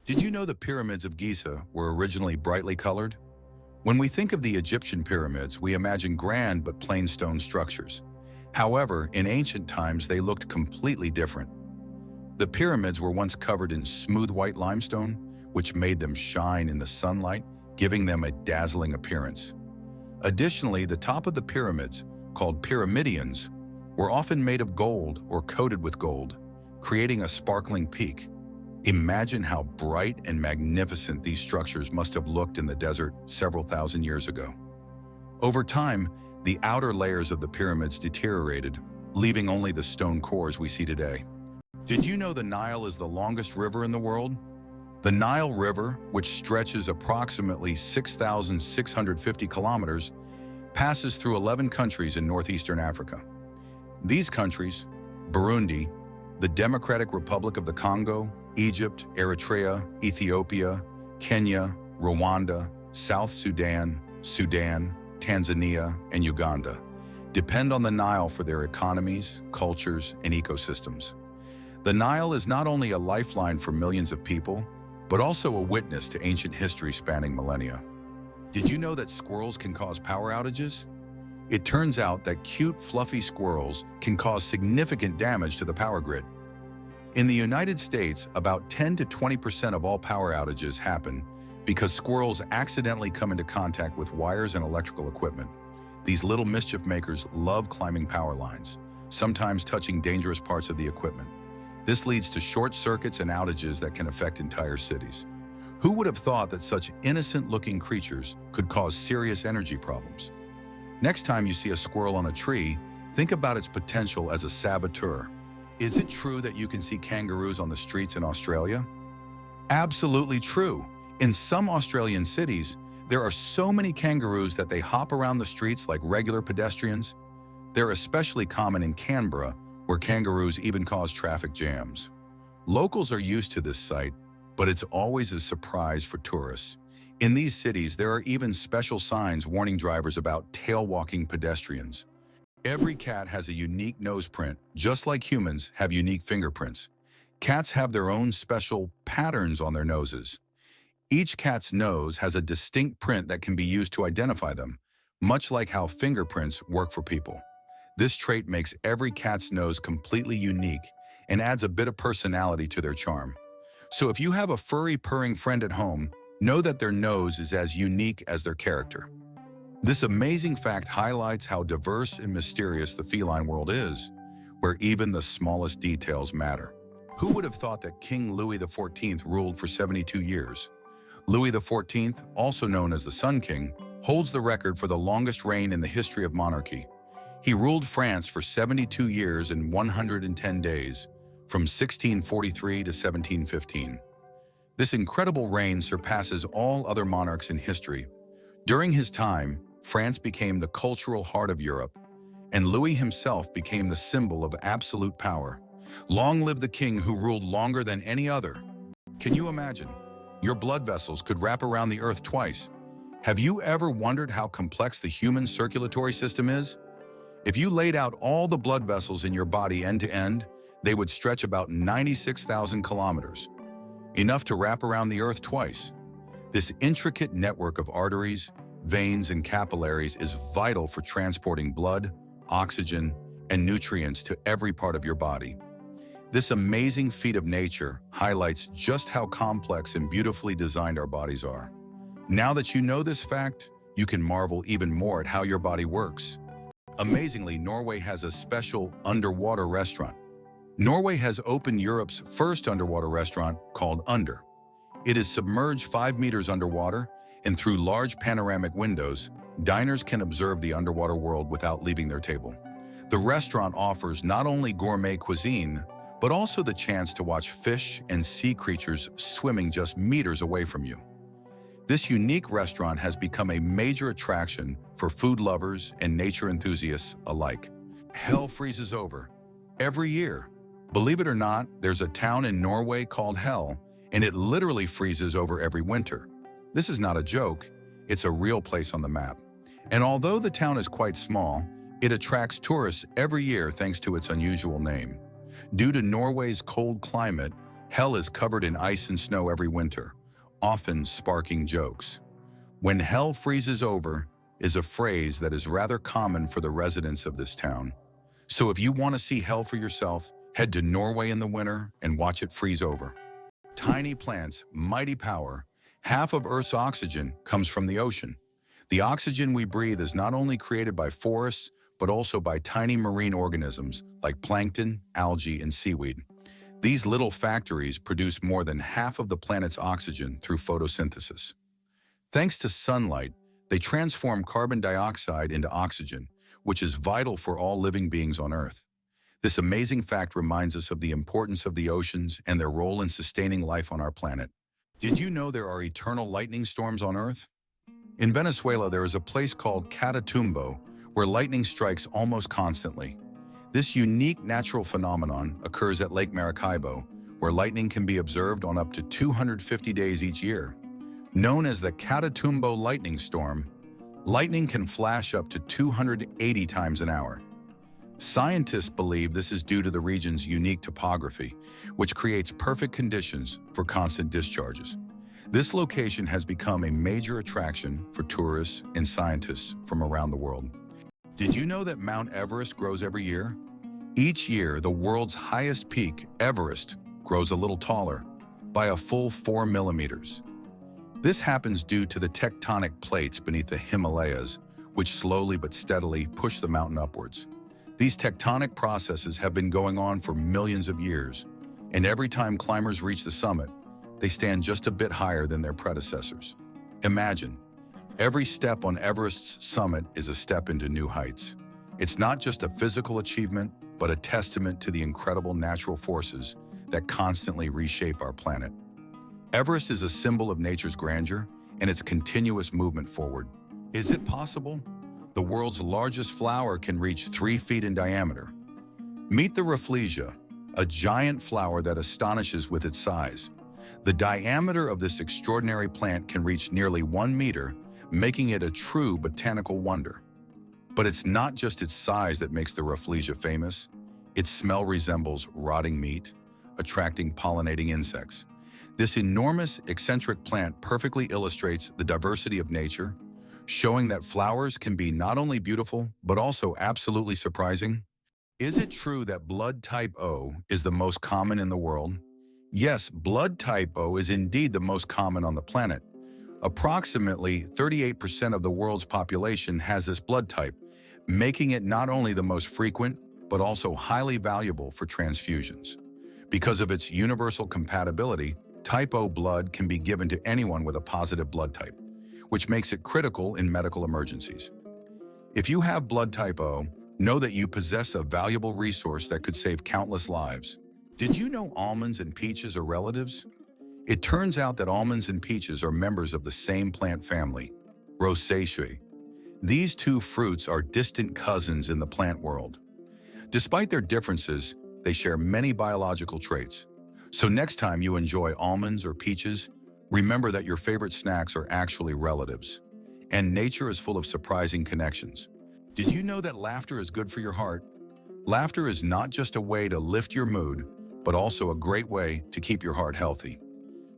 Did you know the pyramids of Giza were originally brightly colored? When we think of the Egyptian pyramids, we imagine grand but plain stone structures. However, in ancient times, they looked completely different. The pyramids were once covered in smooth white limestone, which made them shine in the sunlight, giving them a dazzling appearance. Additionally, the top of the pyramids, called pyramidions, were often made of gold or coated with gold, creating a sparkling peak. Imagine how bright and magnificent these structures must have looked in the desert several thousand years ago. Over time, the outer layers of the pyramids deteriorated, leaving only the stone cores we see today. Did you know the Nile is the longest river in the world? The Nile River, which stretches approximately 6,650 kilometers, passes through 11 countries in northeastern Africa. These countries, Burundi, the Democratic Republic of the Congo, Egypt, Eritrea, Ethiopia, Kenya, Rwanda, South Sudan, Tanzania, and Uganda, depend on the Nile for their economies, cultures, and ecosystems. The Nile is not only a lifeline for millions of people, but also a witness to ancient history spanning millennia. Did you know that squirrels can cause power outages? It turns out that cute, fluffy squirrels can cause significant damage to the power grid. In the United States, about 10 to 20% of all power outages happen because squirrels accidentally come into contact with wires and electrical equipment. These little mischief makers love climbing power lines, sometimes touching dangerous parts of the equipment. This leads to short circuits and outages that can affect entire cities. Who would have thought that such innocent-looking creatures could cause serious energy problems? Next time you see a squirrel on a tree, think about its potential as a saboteur. Is it true that you can see kangaroos on the streets in Australia? Absolutely true. In some Australian cities, there are so many kangaroos that they hop around the streets like regular pedestrians. They're especially common in Canberra, where kangaroos even cause traffic jams. Locals are used to this sight, but it's always a surprise for tourists. In these cities, there are even special signs warning drivers about tail-walking pedestrians. Every cat has a unique nose print, just like humans have unique fingerprints. Cats have their own special patterns on their noses. Each cat's nose has a distinct print that can be used to identify them, much like how fingerprints work for people. This trait makes every cat's nose completely unique and adds a bit of personality to their charm. So if you have a furry, purring friend at home, know that their nose is as unique as their character. This amazing fact highlights how diverse and mysterious the feline world is, where even the smallest details matter. Who would have thought that King Louis the Fourteenth ruled for 72 years? Louis the Fourteenth, also known as the Sun King, holds the record for the longest reign in the history of monarchy. He ruled France for 72 years and 110 days, from 1643 to 1715. This incredible reign surpasses all other monarchs in history. During his time, France became the cultural heart of Europe, and Louis himself became the symbol of absolute power. Long live the king who ruled longer than any other. Can you imagine? Your blood vessels could wrap around the earth twice. Have you ever wondered how complex the human circulatory system is? If you laid out all the blood vessels in your body end to end, they would stretch about 96,000 kilometers, enough to wrap around the earth twice. This intricate network of arteries, veins, and capillaries is vital for transporting blood, oxygen, and nutrients to every part of your body. This amazing feat of nature highlights just how complex and beautifully designed our bodies are. Now that you know this fact, you can marvel even more at how your body works. Amazingly, Norway has a special underwater restaurant. Norway has opened Europe's first underwater restaurant called Under. It is submerged 5 meters underwater, and through large panoramic windows, diners can observe the underwater world without leaving their table. The restaurant offers not only gourmet cuisine, but also the chance to watch fish and sea creatures swimming just meters away from you. This unique restaurant has become a major attraction for food lovers and nature enthusiasts alike. Hell freezes over every year. Believe it or not, there's a town in Norway called Hell, and it literally freezes over every winter. This is not a joke, it's a real place on the map. And although the town is quite small, it attracts tourists every year thanks to its unusual name. Due to Norway's cold climate, Hell is covered in ice and snow every winter, often sparking jokes. "When hell freezes over" is a phrase that is rather common for the residents of this town. So if you want to see hell for yourself, head to Norway in the winter and watch it freeze over. Tiny plants, mighty power. Half of Earth's oxygen comes from the ocean. The oxygen we breathe is not only created by forests, but also by tiny marine organisms like plankton, algae, and seaweed. These little factories produce more than half of the planet's oxygen through photosynthesis. Thanks to sunlight, they transform carbon dioxide into oxygen, which is vital for all living beings on Earth. This amazing fact reminds us of the importance of the oceans and their role in sustaining life on our planet. Did you know there are eternal lightning storms on Earth? In Venezuela, there is a place called Catatumbo, where lightning strikes almost constantly. This unique natural phenomenon occurs at Lake Maracaibo, where lightning can be observed on up to 250 days each year. Known as the Catatumbo lightning storm, lightning can flash up to 280 times an hour. Scientists believe this is due to the region's unique topography, which creates perfect conditions for constant discharges. This location has become a major attraction for tourists and scientists from around the world. Did you know that Mount Everest grows every year? Each year, the world's highest peak, Everest, grows a little taller, by a full 4 millimeters. This happens due to the tectonic plates beneath the Himalayas, which slowly but steadily push the mountain upwards. These tectonic processes have been going on for millions of years, and every time climbers reach the summit, they stand just a bit higher than their predecessors. Imagine, every step on Everest's summit is a step into new heights. It's not just a physical achievement, but a testament to the incredible natural forces that constantly reshape our planet. Everest is a symbol of nature's grandeur and its continuous movement forward. Is it possible? The world's largest flower can reach 3 feet in diameter. Meet the rafflesia, a giant flower that astonishes with its size. The diameter of this extraordinary plant can reach nearly 1 meter, making it a true botanical wonder. But it's not just its size that makes the rafflesia famous. Its smell resembles rotting meat, attracting pollinating insects. This enormous, eccentric plant perfectly illustrates the diversity of nature, showing that flowers can be not only beautiful, but also absolutely surprising. Is it true that blood type O is the most common in the world? Yes, blood type O is indeed the most common on the planet. Approximately 38% of the world's population has this blood type, making it not only the most frequent, but also highly valuable for transfusions. Because of its universal compatibility, type O blood can be given to anyone with a positive blood type, which makes it critical in medical emergencies. If you have blood type O, know that you possess a valuable resource that could save countless lives. Did you know almonds and peaches are relatives? It turns out that almonds and peaches are members of the same plant family, Rosaceae. These two fruits are distant cousins in the plant world. Despite their differences, they share many biological traits. So next time you enjoy almonds or peaches, remember that your favorite snacks are actually relatives. And nature is full of surprising connections. Did you know that laughter is good for your heart? Laughter is not just a way to lift your mood, but also a great way to keep your heart healthy.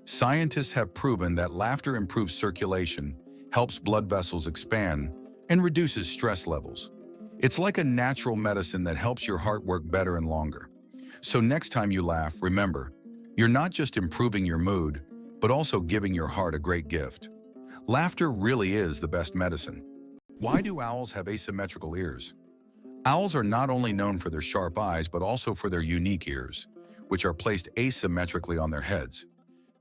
Scientists have proven that laughter improves circulation, helps blood vessels expand, and reduces stress levels. It's like a natural medicine that helps your heart work better and longer. So next time you laugh, remember, you're not just improving your mood, but also giving your heart a great gift. Laughter really is the best medicine. Why do owls have asymmetrical ears? Owls are not only known for their sharp eyes, but also for their unique ears, which are placed asymmetrically on their heads.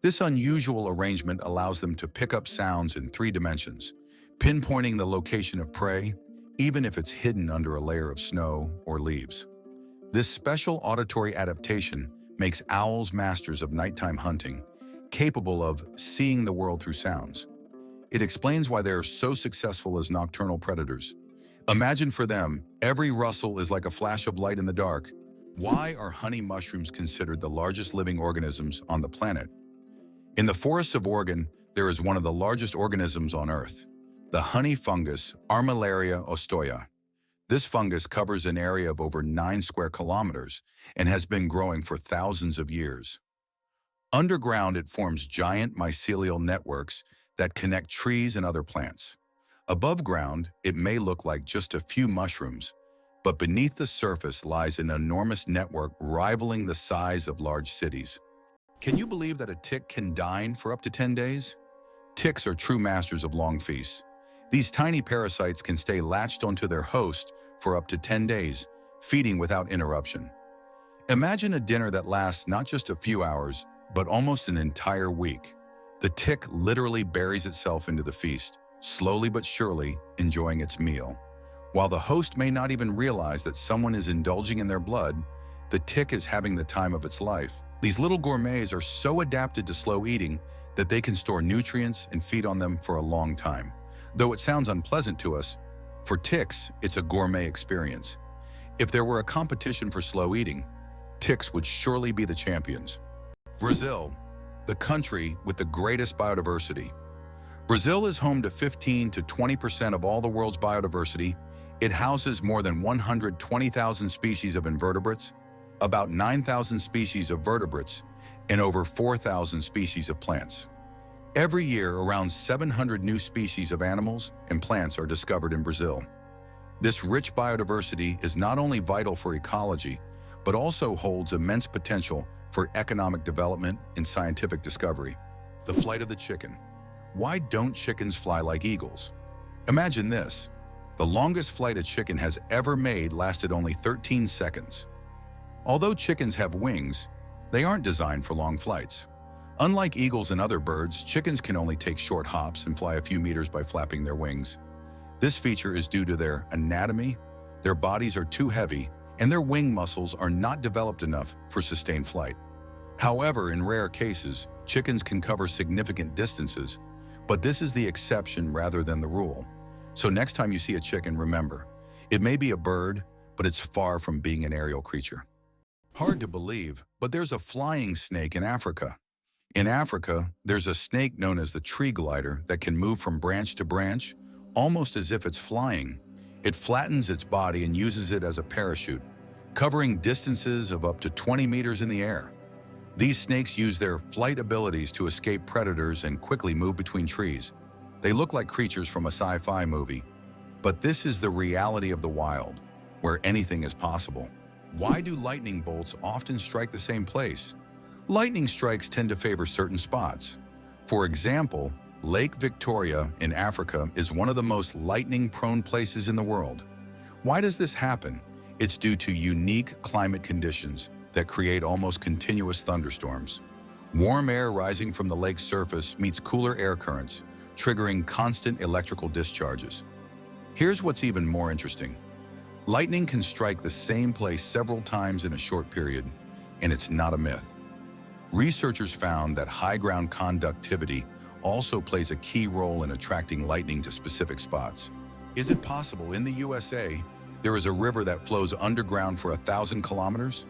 This unusual arrangement allows them to pick up sounds in 3 dimensions, pinpointing the location of prey, even if it's hidden under a layer of snow or leaves. This special auditory adaptation makes owls masters of nighttime hunting, capable of seeing the world through sounds. It explains why they are so successful as nocturnal predators. Imagine for them, every rustle is like a flash of light in the dark. Why are honey mushrooms considered the largest living organisms on the planet? In the forests of Oregon, there is one of the largest organisms on Earth, the honey fungus Armillaria ostoya. This fungus covers an area of over 9 square kilometers and has been growing for thousands of years. Underground, it forms giant mycelial networks that connect trees and other plants. Above ground, it may look like just a few mushrooms, but beneath the surface lies an enormous network rivaling the size of large cities. Can you believe that a tick can dine for up to 10 days? Ticks are true masters of long feasts. These tiny parasites can stay latched onto their host for up to 10 days, feeding without interruption. Imagine a dinner that lasts not just a few hours, but almost an entire week. The tick literally buries itself into the feast, slowly but surely enjoying its meal. While the host may not even realize that someone is indulging in their blood, the tick is having the time of its life. These little gourmets are so adapted to slow eating that they can store nutrients and feed on them for a long time. Though it sounds unpleasant to us, for ticks, it's a gourmet experience. If there were a competition for slow eating, ticks would surely be the champions. Brazil, the country with the greatest biodiversity. Brazil is home to 15 to 20% of all the world's biodiversity. It houses more than 120,000 species of invertebrates, about 9,000 species of vertebrates, and over 4,000 species of plants. Every year, around 700 new species of animals and plants are discovered in Brazil. This rich biodiversity is not only vital for ecology, but also holds immense potential for economic development and scientific discovery. The flight of the chicken. Why don't chickens fly like eagles? Imagine this. The longest flight a chicken has ever made lasted only 13 seconds. Although chickens have wings, they aren't designed for long flights. Unlike eagles and other birds, chickens can only take short hops and fly a few meters by flapping their wings. This feature is due to their anatomy. Their bodies are too heavy, and their wing muscles are not developed enough for sustained flight. However, in rare cases, chickens can cover significant distances, but this is the exception rather than the rule. So next time you see a chicken, remember, it may be a bird, but it's far from being an aerial creature. Hard to believe, but there's a flying snake in Africa. In Africa, there's a snake known as the tree glider that can move from branch to branch, almost as if it's flying. It flattens its body and uses it as a parachute, covering distances of up to 20 meters in the air. These snakes use their flight abilities to escape predators and quickly move between trees. They look like creatures from a sci-fi movie, but this is the reality of the wild, where anything is possible. Why do lightning bolts often strike the same place? Lightning strikes tend to favor certain spots. For example, Lake Victoria in Africa is one of the most lightning-prone places in the world. Why does this happen? It's due to unique climate conditions that create almost continuous thunderstorms. Warm air rising from the lake's surface meets cooler air currents, triggering constant electrical discharges. Here's what's even more interesting. Lightning can strike the same place several times in a short period, and it's not a myth. Researchers found that high ground conductivity also plays a key role in attracting lightning to specific spots. Is it possible in the USA, there is a river that flows underground for 1,000 kilometers?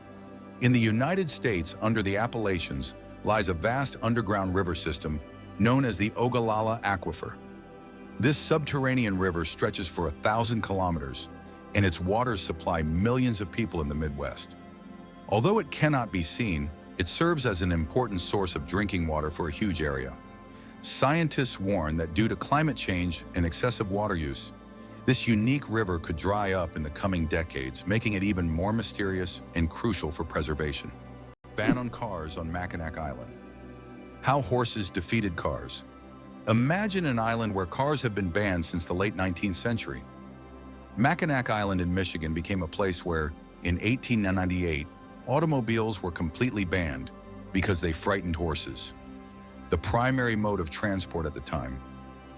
In the United States, under the Appalachians, lies a vast underground river system known as the Ogallala Aquifer. This subterranean river stretches for 1,000 kilometers, and its waters supply millions of people in the Midwest. Although it cannot be seen, it serves as an important source of drinking water for a huge area. Scientists warn that due to climate change and excessive water use, this unique river could dry up in the coming decades, making it even more mysterious and crucial for preservation. Ban on cars on Mackinac Island. How horses defeated cars. Imagine an island where cars have been banned since the late 19th century. Mackinac Island in Michigan became a place where, in 1898, automobiles were completely banned because they frightened horses, the primary mode of transport at the time.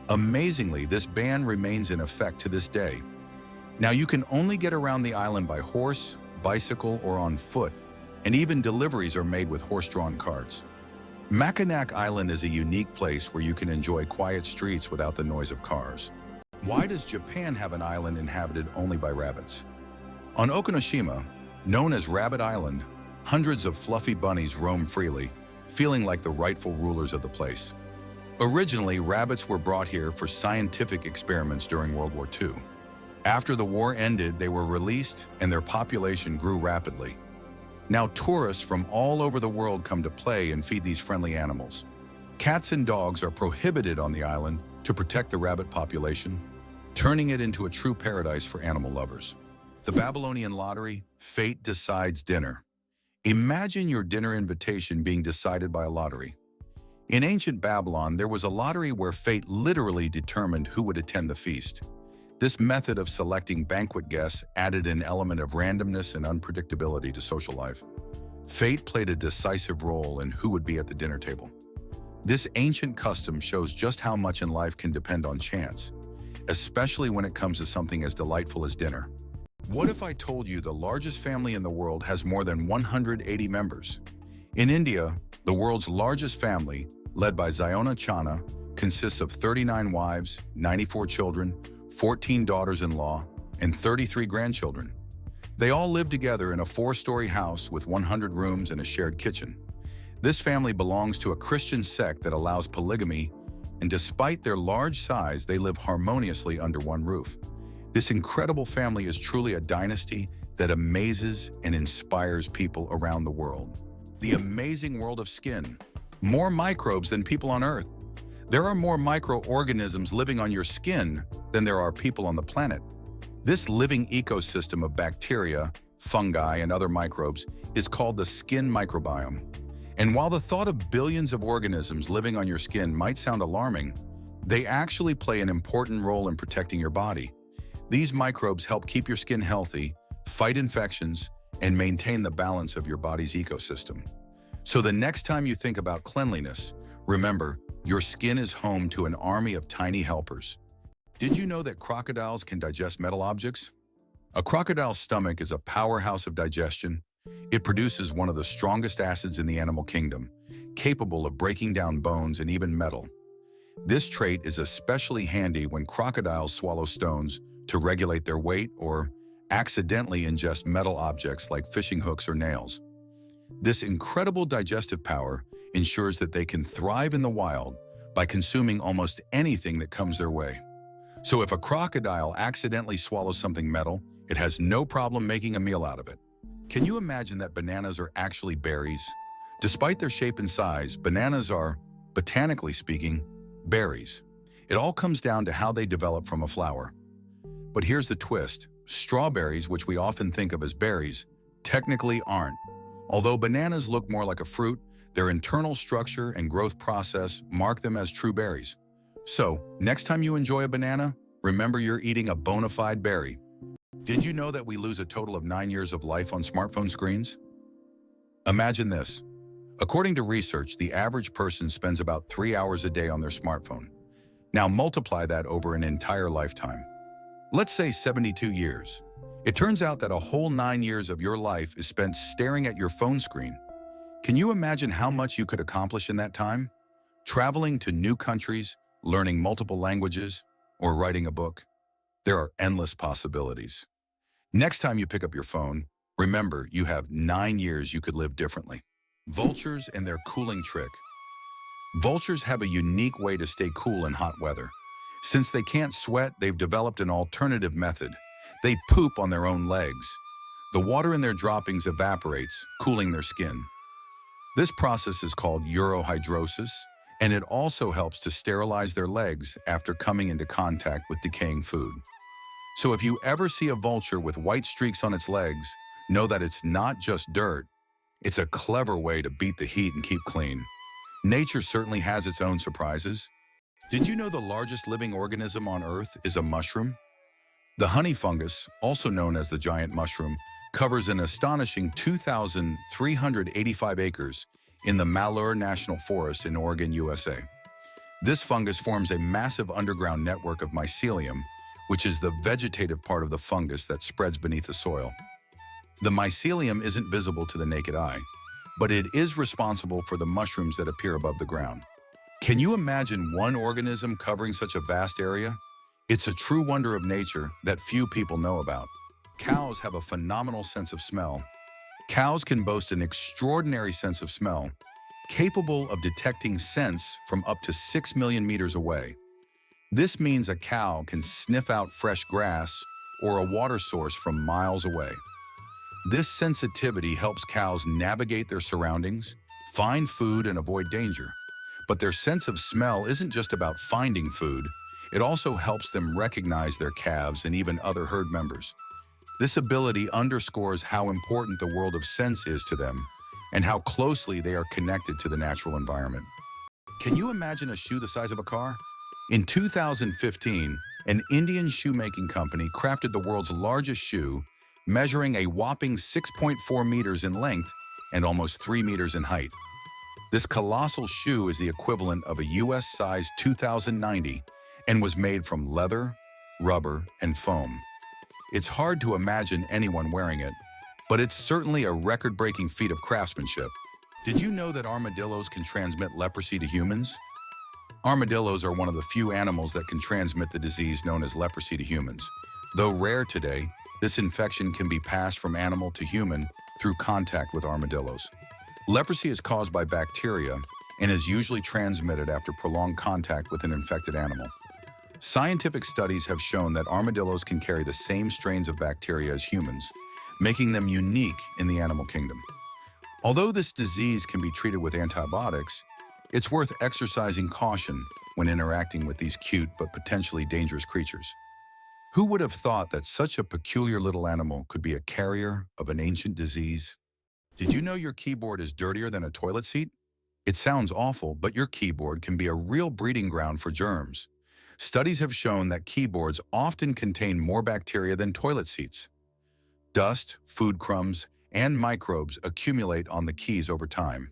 Amazingly, this ban remains in effect to this day. Now you can only get around the island by horse, bicycle, or on foot, and even deliveries are made with horse-drawn carts. Mackinac Island is a unique place where you can enjoy quiet streets without the noise of cars. Why does Japan have an island inhabited only by rabbits? On Okinoshima, known as Rabbit Island, hundreds of fluffy bunnies roam freely, feeling like the rightful rulers of the place. Originally, rabbits were brought here for scientific experiments during World War II. After the war ended, they were released and their population grew rapidly. Now tourists from all over the world come to play and feed these friendly animals. Cats and dogs are prohibited on the island to protect the rabbit population, turning it into a true paradise for animal lovers. The Babylonian lottery, fate decides dinner. Imagine your dinner invitation being decided by a lottery. In ancient Babylon, there was a lottery where fate literally determined who would attend the feast. This method of selecting banquet guests added an element of randomness and unpredictability to social life. Fate played a decisive role in who would be at the dinner table. This ancient custom shows just how much in life can depend on chance, especially when it comes to something as delightful as dinner. What if I told you the largest family in the world has more than 180 members? In India, the world's largest family, led by Ziona Chana, consists of 39 wives, 94 children, 14 daughters-in-law, and 33 grandchildren. They all live together in a 4-story house with 100 rooms and a shared kitchen. This family belongs to a Christian sect that allows polygamy, and despite their large size, they live harmoniously under one roof. This incredible family is truly a dynasty that amazes and inspires people around the world. The amazing world of skin. More microbes than people on Earth. There are more microorganisms living on your skin than there are people on the planet. This living ecosystem of bacteria, fungi, and other microbes is called the skin microbiome. And while the thought of billions of organisms living on your skin might sound alarming, they actually play an important role in protecting your body. These microbes help keep your skin healthy, fight infections, and maintain the balance of your body's ecosystem. So the next time you think about cleanliness, remember, your skin is home to an army of tiny helpers. Did you know that crocodiles can digest metal objects? A crocodile's stomach is a powerhouse of digestion. It produces one of the strongest acids in the animal kingdom, capable of breaking down bones and even metal. This trait is especially handy when crocodiles swallow stones to regulate their weight or accidentally ingest metal objects like fishing hooks or nails. This incredible digestive power ensures that they can thrive in the wild by consuming almost anything that comes their way. So if a crocodile accidentally swallows something metal, it has no problem making a meal out of it. Can you imagine that bananas are actually berries? Despite their shape and size, bananas are, botanically speaking, berries. It all comes down to how they develop from a flower. But here's the twist. Strawberries, which we often think of as berries, technically aren't. Although bananas look more like a fruit, their internal structure and growth process mark them as true berries. So, next time you enjoy a banana, remember you're eating a bona fide berry. Did you know that we lose a total of 9 years of life on smartphone screens? Imagine this. According to research, the average person spends about 3 hours a day on their smartphone. Now multiply that over an entire lifetime. Let's say 72 years. It turns out that a whole 9 years of your life is spent staring at your phone screen. Can you imagine how much you could accomplish in that time? Traveling to new countries, learning multiple languages, or writing a book? There are endless possibilities. Next time you pick up your phone, remember you have 9 years you could live differently. Vultures and their cooling trick. Vultures have a unique way to stay cool in hot weather. Since they can't sweat, they've developed an alternative method. They poop on their own legs. The water in their droppings evaporates, cooling their skin. This process is called urohydrosis, and it also helps to sterilize their legs after coming into contact with decaying food. So if you ever see a vulture with white streaks on its legs, know that it's not just dirt. It's a clever way to beat the heat and keep clean. Nature certainly has its own surprises. Did you know the largest living organism on Earth is a mushroom? The honey fungus, also known as the giant mushroom, covers an astonishing 2,385 acres in the Malheur National Forest in Oregon, USA. This fungus forms a massive underground network of mycelium, which is the vegetative part of the fungus that spreads beneath the soil. The mycelium isn't visible to the naked eye, but it is responsible for the mushrooms that appear above the ground. Can you imagine one organism covering such a vast area? It's a true wonder of nature that few people know about. Cows have a phenomenal sense of smell. Cows can boast an extraordinary sense of smell, capable of detecting scents from up to 6 million meters away. This means a cow can sniff out fresh grass or a water source from miles away. This sensitivity helps cows navigate their surroundings, find food, and avoid danger. But their sense of smell isn't just about finding food, it also helps them recognize their calves and even other herd members. This ability underscores how important the world of sense is to them and how closely they are connected to the natural environment. Can you imagine a shoe the size of a car? In 2015, an Indian shoemaking company crafted the world's largest shoe, measuring a whopping 6.4 meters in length and almost 3 meters in height. This colossal shoe is the equivalent of a US-sized 2090 and was made from leather, rubber, and foam. It's hard to imagine anyone wearing it, but it's certainly a record-breaking feat of craftsmanship. Did you know that armadillos can transmit leprosy to humans? Armadillos are one of the few animals that can transmit the disease known as leprosy to humans. Though rare today, this infection can be passed from animal to human through contact with armadillos. Leprosy is caused by bacteria and is usually transmitted after prolonged contact with an infected animal. Scientific studies have shown that armadillos can carry the same strains of bacteria as humans, making them unique in the animal kingdom. Although this disease can be treated with antibiotics, it's worth exercising caution when interacting with these cute but potentially dangerous creatures. Who would have thought that such a peculiar little animal could be a carrier of an ancient disease? Did you know your keyboard is dirtier than a toilet seat? It sounds awful, but your keyboard can be a real breeding ground for germs. Studies have shown that keyboards often contain more bacteria than toilet seats. Dust, food crumbs, and microbes accumulate on the keys over time.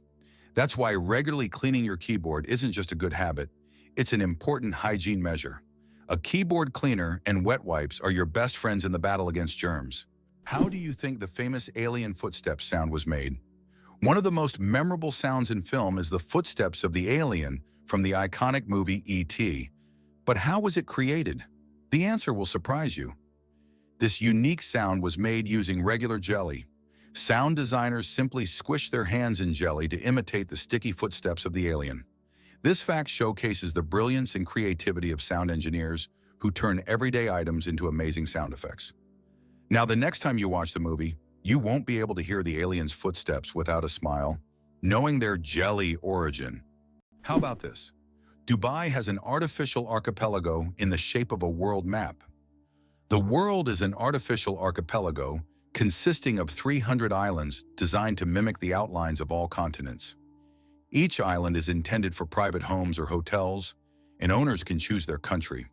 That's why regularly cleaning your keyboard isn't just a good habit, it's an important hygiene measure. A keyboard cleaner and wet wipes are your best friends in the battle against germs. How do you think the famous alien footsteps sound was made? One of the most memorable sounds in film is the footsteps of the alien from the iconic movie E.T. But how was it created? The answer will surprise you. This unique sound was made using regular jelly. Sound designers simply squished their hands in jelly to imitate the sticky footsteps of the alien. This fact showcases the brilliance and creativity of sound engineers who turn everyday items into amazing sound effects. Now, the next time you watch the movie, you won't be able to hear the alien's footsteps without a smile, knowing their jelly origin. How about this? Dubai has an artificial archipelago in the shape of a world map. The world is an artificial archipelago consisting of 300 islands designed to mimic the outlines of all continents. Each island is intended for private homes or hotels, and owners can choose their country.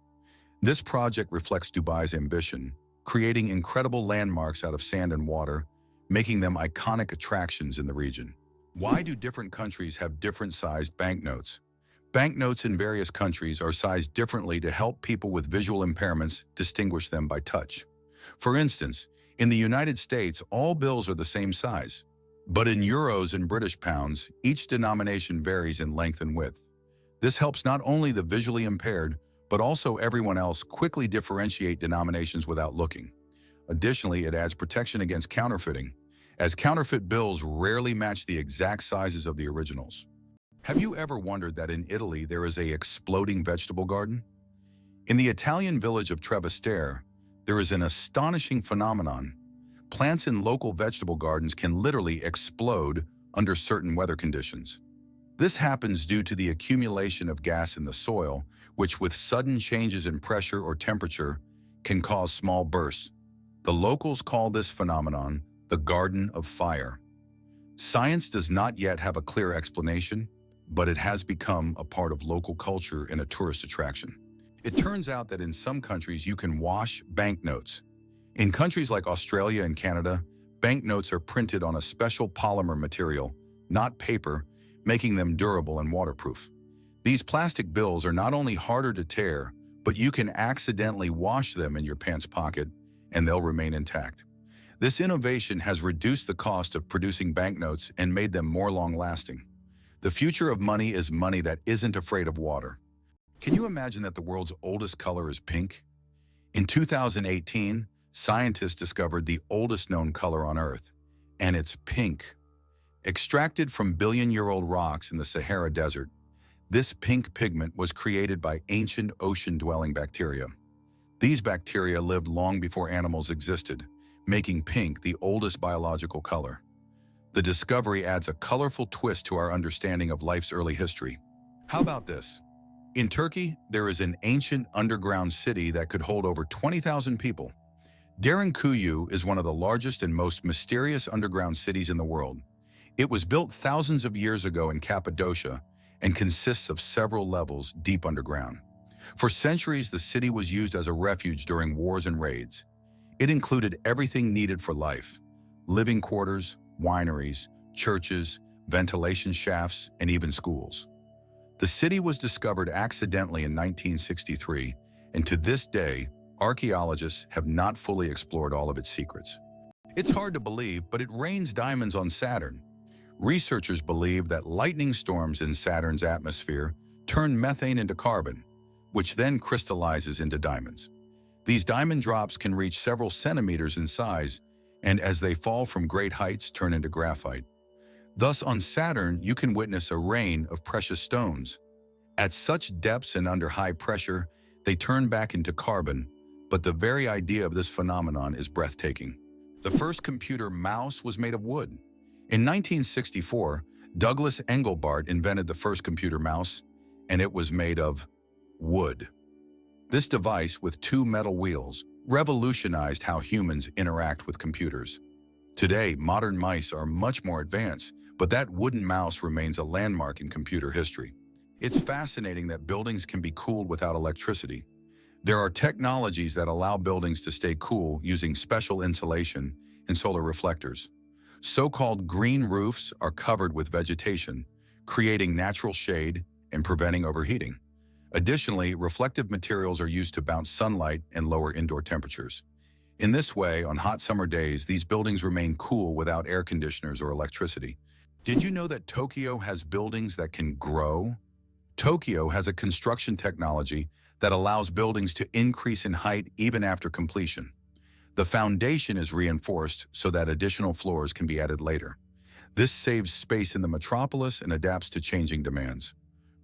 This project reflects Dubai's ambition, creating incredible landmarks out of sand and water, making them iconic attractions in the region. Why do different countries have different sized banknotes? Banknotes in various countries are sized differently to help people with visual impairments distinguish them by touch. For instance, in the United States, all bills are the same size. But in euros and British pounds, each denomination varies in length and width. This helps not only the visually impaired, but also everyone else quickly differentiate denominations without looking. Additionally, it adds protection against counterfeiting, as counterfeit bills rarely match the exact sizes of the originals. Have you ever wondered that in Italy there is an exploding vegetable garden? In the Italian village of Trevestare, there is an astonishing phenomenon. Plants in local vegetable gardens can literally explode under certain weather conditions. This happens due to the accumulation of gas in the soil, which with sudden changes in pressure or temperature can cause small bursts. The locals call this phenomenon the Garden of Fire. Science does not yet have a clear explanation, but it has become a part of local culture and a tourist attraction. It turns out that in some countries you can wash banknotes. In countries like Australia and Canada, banknotes are printed on a special polymer material, not paper, making them durable and waterproof. These plastic bills are not only harder to tear, but you can accidentally wash them in your pants pocket and they'll remain intact. This innovation has reduced the cost of producing banknotes and made them more long-lasting. The future of money is money that isn't afraid of water. Can you imagine that the world's oldest color is pink? In 2018, scientists discovered the oldest known color on Earth, and it's pink. Extracted from billion-year-old rocks in the Sahara Desert, this pink pigment was created by ancient ocean-dwelling bacteria. These bacteria lived long before animals existed, making pink the oldest biological color. The discovery adds a colorful twist to our understanding of life's early history. How about this? In Turkey, there is an ancient underground city that could hold over 20,000 people. Derinkuyu is one of the largest and most mysterious underground cities in the world. It was built thousands of years ago in Cappadocia and consists of several levels deep underground. For centuries, the city was used as a refuge during wars and raids. It included everything needed for life: living quarters, wineries, churches, ventilation shafts, and even schools. The city was discovered accidentally in 1963, and to this day, archaeologists have not fully explored all of its secrets. It's hard to believe, but it rains diamonds on Saturn. Researchers believe that lightning storms in Saturn's atmosphere turn methane into carbon, which then crystallizes into diamonds. These diamond drops can reach several centimeters in size, and as they fall from great heights, turn into graphite. Thus, on Saturn, you can witness a rain of precious stones. At such depths and under high pressure, they turn back into carbon, but the very idea of this phenomenon is breathtaking. The first computer mouse was made of wood. In 1964, Douglas Engelbart invented the first computer mouse, and it was made of wood. This device, with two metal wheels, revolutionized how humans interact with computers. Today, modern mice are much more advanced, but that wooden mouse remains a landmark in computer history. It's fascinating that buildings can be cooled without electricity. There are technologies that allow buildings to stay cool using special insulation and solar reflectors. So-called green roofs are covered with vegetation, creating natural shade and preventing overheating. Additionally, reflective materials are used to bounce sunlight and lower indoor temperatures. In this way, on hot summer days, these buildings remain cool without air conditioners or electricity. Did you know that Tokyo has buildings that can grow? Tokyo has a construction technology that allows buildings to increase in height even after completion. The foundation is reinforced so that additional floors can be added later. This saves space in the metropolis and adapts to changing demands.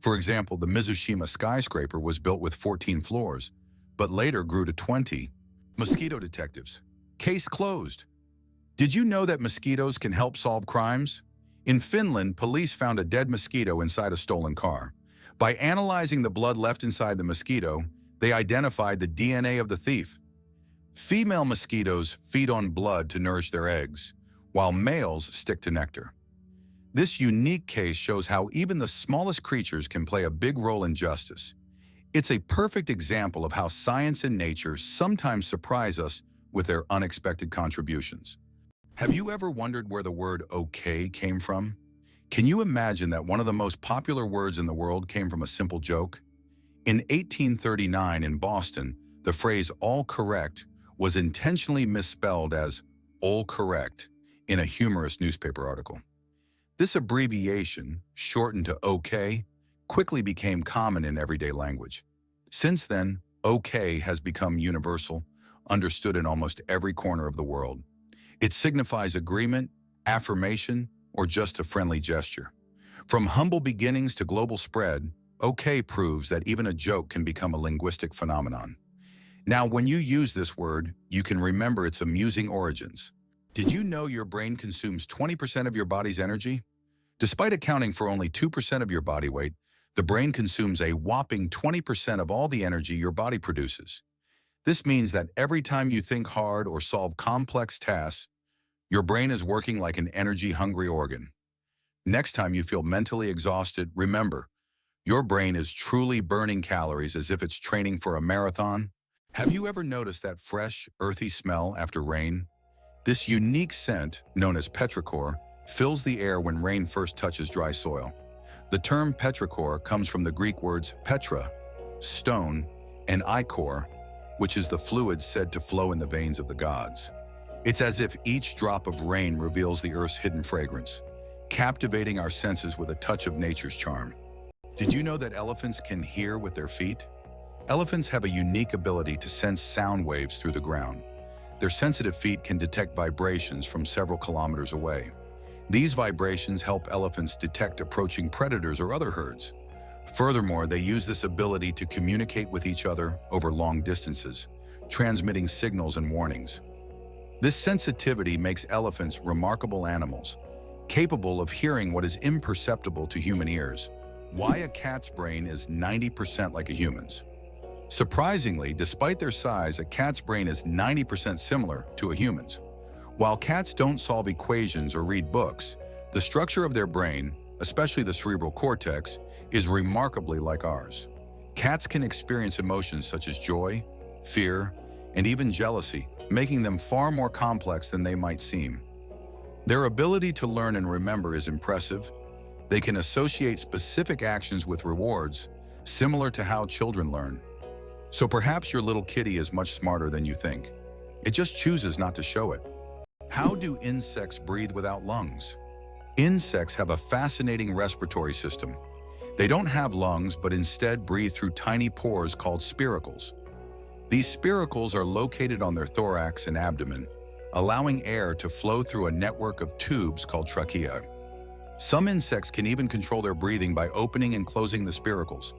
For example, the Mizushima skyscraper was built with 14 floors, but later grew to 20. Mosquito detectives. Case closed. Did you know that mosquitoes can help solve crimes? In Finland, police found a dead mosquito inside a stolen car. By analyzing the blood left inside the mosquito, they identified the DNA of the thief. Female mosquitoes feed on blood to nourish their eggs, while males stick to nectar. This unique case shows how even the smallest creatures can play a big role in justice. It's a perfect example of how science and nature sometimes surprise us with their unexpected contributions. Have you ever wondered where the word okay came from? Can you imagine that one of the most popular words in the world came from a simple joke? In 1839 in Boston, the phrase all correct was intentionally misspelled as all correct in a humorous newspaper article. This abbreviation, shortened to OK, quickly became common in everyday language. Since then, OK has become universal, understood in almost every corner of the world. It signifies agreement, affirmation, or just a friendly gesture. From humble beginnings to global spread, OK proves that even a joke can become a linguistic phenomenon. Now, when you use this word, you can remember its amusing origins. Did you know your brain consumes 20% of your body's energy? Despite accounting for only 2% of your body weight, the brain consumes a whopping 20% of all the energy your body produces. This means that every time you think hard or solve complex tasks, your brain is working like an energy-hungry organ. Next time you feel mentally exhausted, remember, your brain is truly burning calories as if it's training for a marathon. Have you ever noticed that fresh, earthy smell after rain? This unique scent, known as petrichor, fills the air when rain first touches dry soil. The term petrichor comes from the Greek words petra, stone, and ichor, which is the fluid said to flow in the veins of the gods. It's as if each drop of rain reveals the earth's hidden fragrance, captivating our senses with a touch of nature's charm. Did you know that elephants can hear with their feet? Elephants have a unique ability to sense sound waves through the ground. Their sensitive feet can detect vibrations from several kilometers away. These vibrations help elephants detect approaching predators or other herds. Furthermore, they use this ability to communicate with each other over long distances, transmitting signals and warnings. This sensitivity makes elephants remarkable animals, capable of hearing what is imperceptible to human ears. Why a cat's brain is 90% like a human's. Surprisingly, despite their size, a cat's brain is 90% similar to a human's. While cats don't solve equations or read books, the structure of their brain, especially the cerebral cortex, is remarkably like ours. Cats can experience emotions such as joy, fear, and even jealousy, making them far more complex than they might seem. Their ability to learn and remember is impressive. They can associate specific actions with rewards, similar to how children learn. So perhaps your little kitty is much smarter than you think. It just chooses not to show it. How do insects breathe without lungs? Insects have a fascinating respiratory system. They don't have lungs, but instead breathe through tiny pores called spiracles. These spiracles are located on their thorax and abdomen, allowing air to flow through a network of tubes called trachea. Some insects can even control their breathing by opening and closing the spiracles.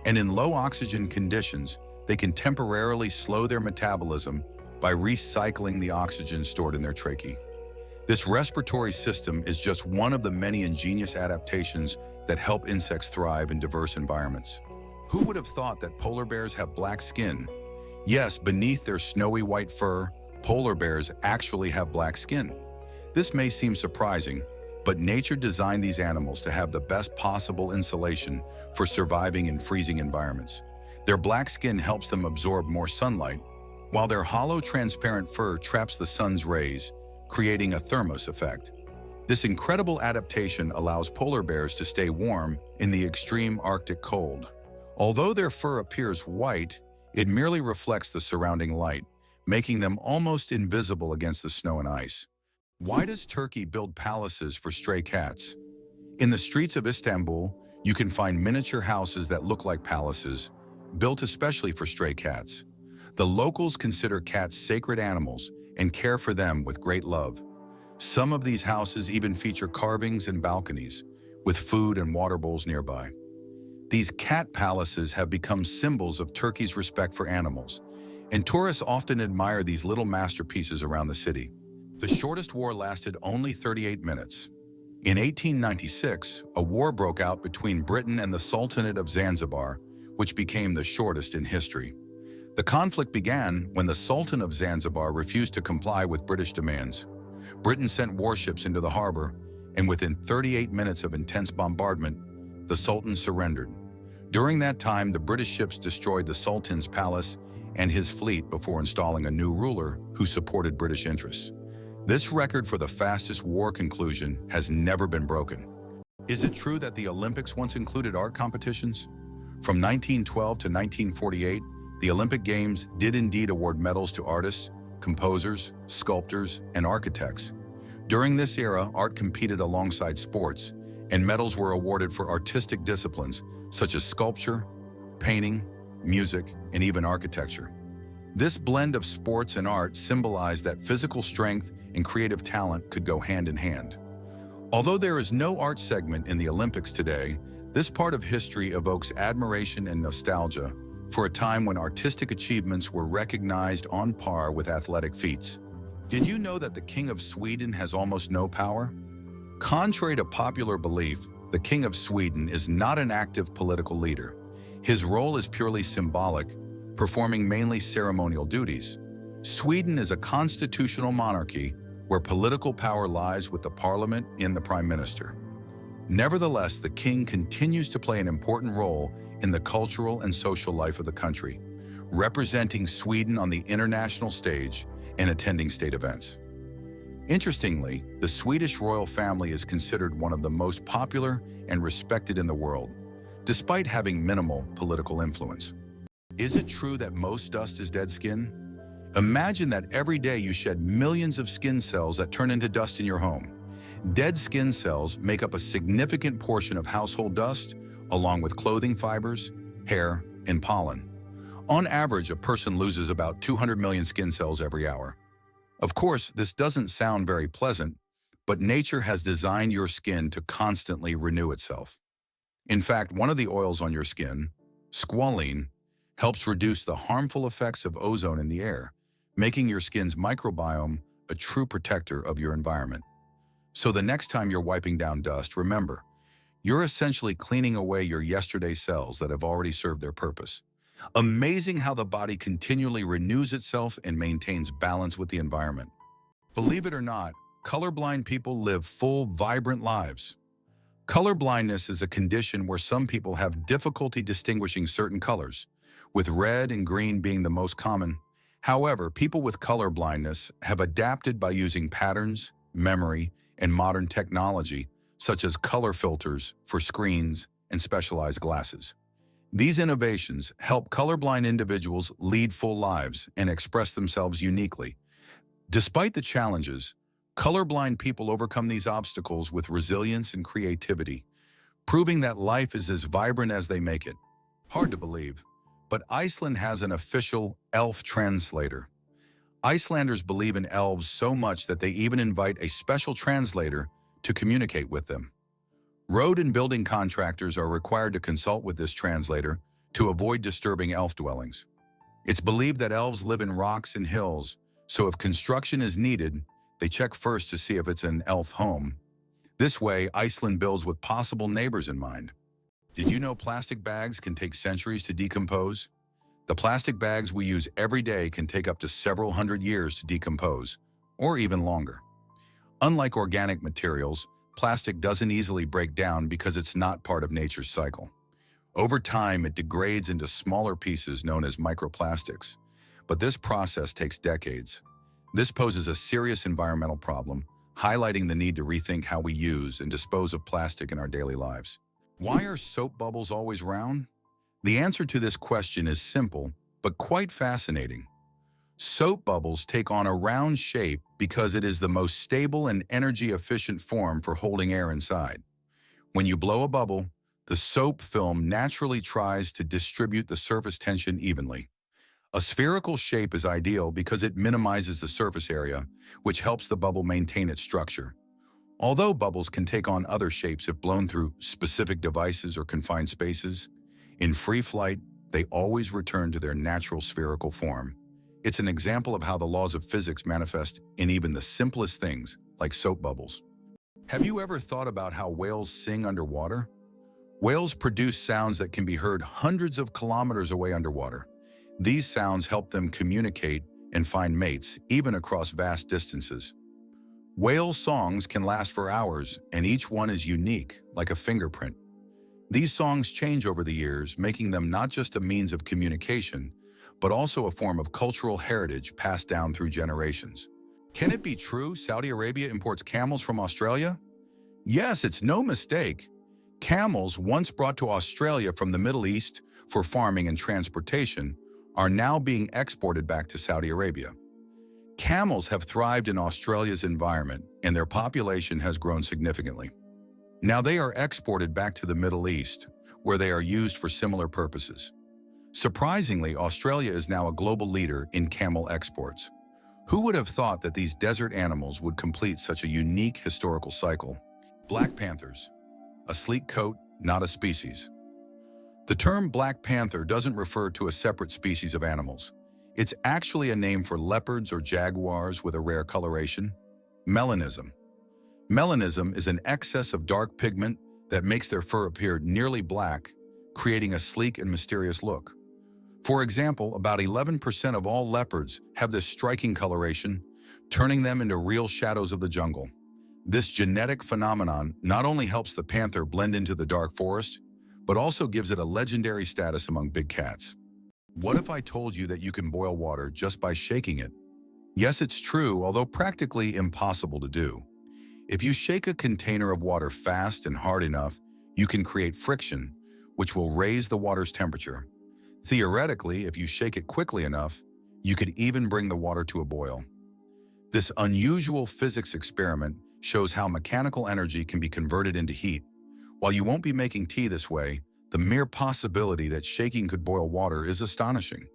And in low oxygen conditions, they can temporarily slow their metabolism by recycling the oxygen stored in their tracheae. This respiratory system is just one of the many ingenious adaptations that help insects thrive in diverse environments. Who would have thought that polar bears have black skin? Yes, beneath their snowy white fur, polar bears actually have black skin. This may seem surprising, but nature designed these animals to have the best possible insulation for surviving in freezing environments. Their black skin helps them absorb more sunlight, while their hollow, transparent fur traps the sun's rays, creating a thermos effect. This incredible adaptation allows polar bears to stay warm in the extreme Arctic cold. Although their fur appears white, it merely reflects the surrounding light, making them almost invisible against the snow and ice. Why does Turkey build palaces for stray cats? In the streets of Istanbul, you can find miniature houses that look like palaces, built especially for stray cats. The locals consider cats sacred animals and care for them with great love. Some of these houses even feature carvings and balconies, with food and water bowls nearby. These cat palaces have become symbols of Turkey's respect for animals, and tourists often admire these little masterpieces around the city. The shortest war lasted only 38 minutes. In 1896, a war broke out between Britain and the Sultanate of Zanzibar, which became the shortest in history. The conflict began when the Sultan of Zanzibar refused to comply with British demands. Britain sent warships into the harbor, and within 38 minutes of intense bombardment, the Sultan surrendered. During that time, the British ships destroyed the Sultan's palace and his fleet before installing a new ruler who supported British interests. This record for the fastest war conclusion has never been broken. Is it true that the Olympics once included art competitions? From 1912 to 1948, the Olympic Games did indeed award medals to artists, composers, sculptors, and architects. During this era, art competed alongside sports, and medals were awarded for artistic disciplines such as sculpture, painting, music, and even architecture. This blend of sports and art symbolized that physical strength and creative talent could go hand in hand. Although there is no art segment in the Olympics today, this part of history evokes admiration and nostalgia for a time when artistic achievements were recognized on par with athletic feats. Did you know that the King of Sweden has almost no power? Contrary to popular belief, the King of Sweden is not an active political leader. His role is purely symbolic, performing mainly ceremonial duties. Sweden is a constitutional monarchy where political power lies with the parliament and the prime minister. Nevertheless, the king continues to play an important role in the cultural and social life of the country, representing Sweden on the international stage and attending state events. Interestingly, the Swedish royal family is considered one of the most popular and respected in the world, despite having minimal political influence. Is it true that most dust is dead skin? Imagine that every day you shed millions of skin cells that turn into dust in your home. Dead skin cells make up a significant portion of household dust, along with clothing fibers, hair, and pollen. On average, a person loses about 200 million skin cells every hour. Of course, this doesn't sound very pleasant, but nature has designed your skin to constantly renew itself. In fact, one of the oils on your skin, squalene, helps reduce the harmful effects of ozone in the air, making your skin's microbiome a true protector of your environment. So the next time you're wiping down dust, remember, you're essentially cleaning away your yesterday cells that have already served their purpose. Amazing how the body continually renews itself and maintains balance with the environment. Believe it or not, colorblind people live full, vibrant lives. Colorblindness is a condition where some people have difficulty distinguishing certain colors, with red and green being the most common. However, people with color blindness have adapted by using patterns, memory, and modern technology, such as color filters for screens and specialized glasses. These innovations help colorblind individuals lead full lives and express themselves uniquely. Despite the challenges, colorblind people overcome these obstacles with resilience and creativity, proving that life is as vibrant as they make it. Hard to believe, but Iceland has an official elf translator. Icelanders believe in elves so much that they even invite a special translator to communicate with them. Road and building contractors are required to consult with this translator to avoid disturbing elf dwellings. It's believed that elves live in rocks and hills, so if construction is needed, they check first to see if it's an elf home. This way, Iceland builds with possible neighbors in mind. Did you know plastic bags can take centuries to decompose? The plastic bags we use every day can take up to several hundred years to decompose, or even longer. Unlike organic materials, plastic doesn't easily break down because it's not part of nature's cycle. Over time, it degrades into smaller pieces known as microplastics, but this process takes decades. This poses a serious environmental problem, highlighting the need to rethink how we use and dispose of plastic in our daily lives. Why are soap bubbles always round? The answer to this question is simple, but quite fascinating. Soap bubbles take on a round shape because it is the most stable and energy-efficient form for holding air inside. When you blow a bubble, the soap film naturally tries to distribute the surface tension evenly. A spherical shape is ideal because it minimizes the surface area, which helps the bubble maintain its structure. Although bubbles can take on other shapes if blown through specific devices or confined spaces, in free flight, they always return to their natural spherical form. It's an example of how the laws of physics manifest in even the simplest things, like soap bubbles. Have you ever thought about how whales sing underwater? Whales produce sounds that can be heard hundreds of kilometers away underwater. These sounds help them communicate and find mates, even across vast distances. Whale songs can last for hours, and each one is unique, like a fingerprint. These songs change over the years, making them not just a means of communication, but also a form of cultural heritage passed down through generations. Can it be true Saudi Arabia imports camels from Australia? Yes, it's no mistake. Camels, once brought to Australia from the Middle East for farming and transportation, are now being exported back to Saudi Arabia. Camels have thrived in Australia's environment, and their population has grown significantly. Now they are exported back to the Middle East, where they are used for similar purposes. Surprisingly, Australia is now a global leader in camel exports. Who would have thought that these desert animals would complete such a unique historical cycle? Black panthers. A sleek coat, not a species. The term Black Panther doesn't refer to a separate species of animals. It's actually a name for leopards or jaguars with a rare coloration. Melanism. Melanism is an excess of dark pigment that makes their fur appear nearly black, creating a sleek and mysterious look. For example, about 11% of all leopards have this striking coloration, turning them into real shadows of the jungle. This genetic phenomenon not only helps the panther blend into the dark forest, but also gives it a legendary status among big cats. What if I told you that you can boil water just by shaking it? Yes, it's true, although practically impossible to do. If you shake a container of water fast and hard enough, you can create friction, which will raise the water's temperature. Theoretically, if you shake it quickly enough, you could even bring the water to a boil. This unusual physics experiment shows how mechanical energy can be converted into heat. While you won't be making tea this way, the mere possibility that shaking could boil water is astonishing.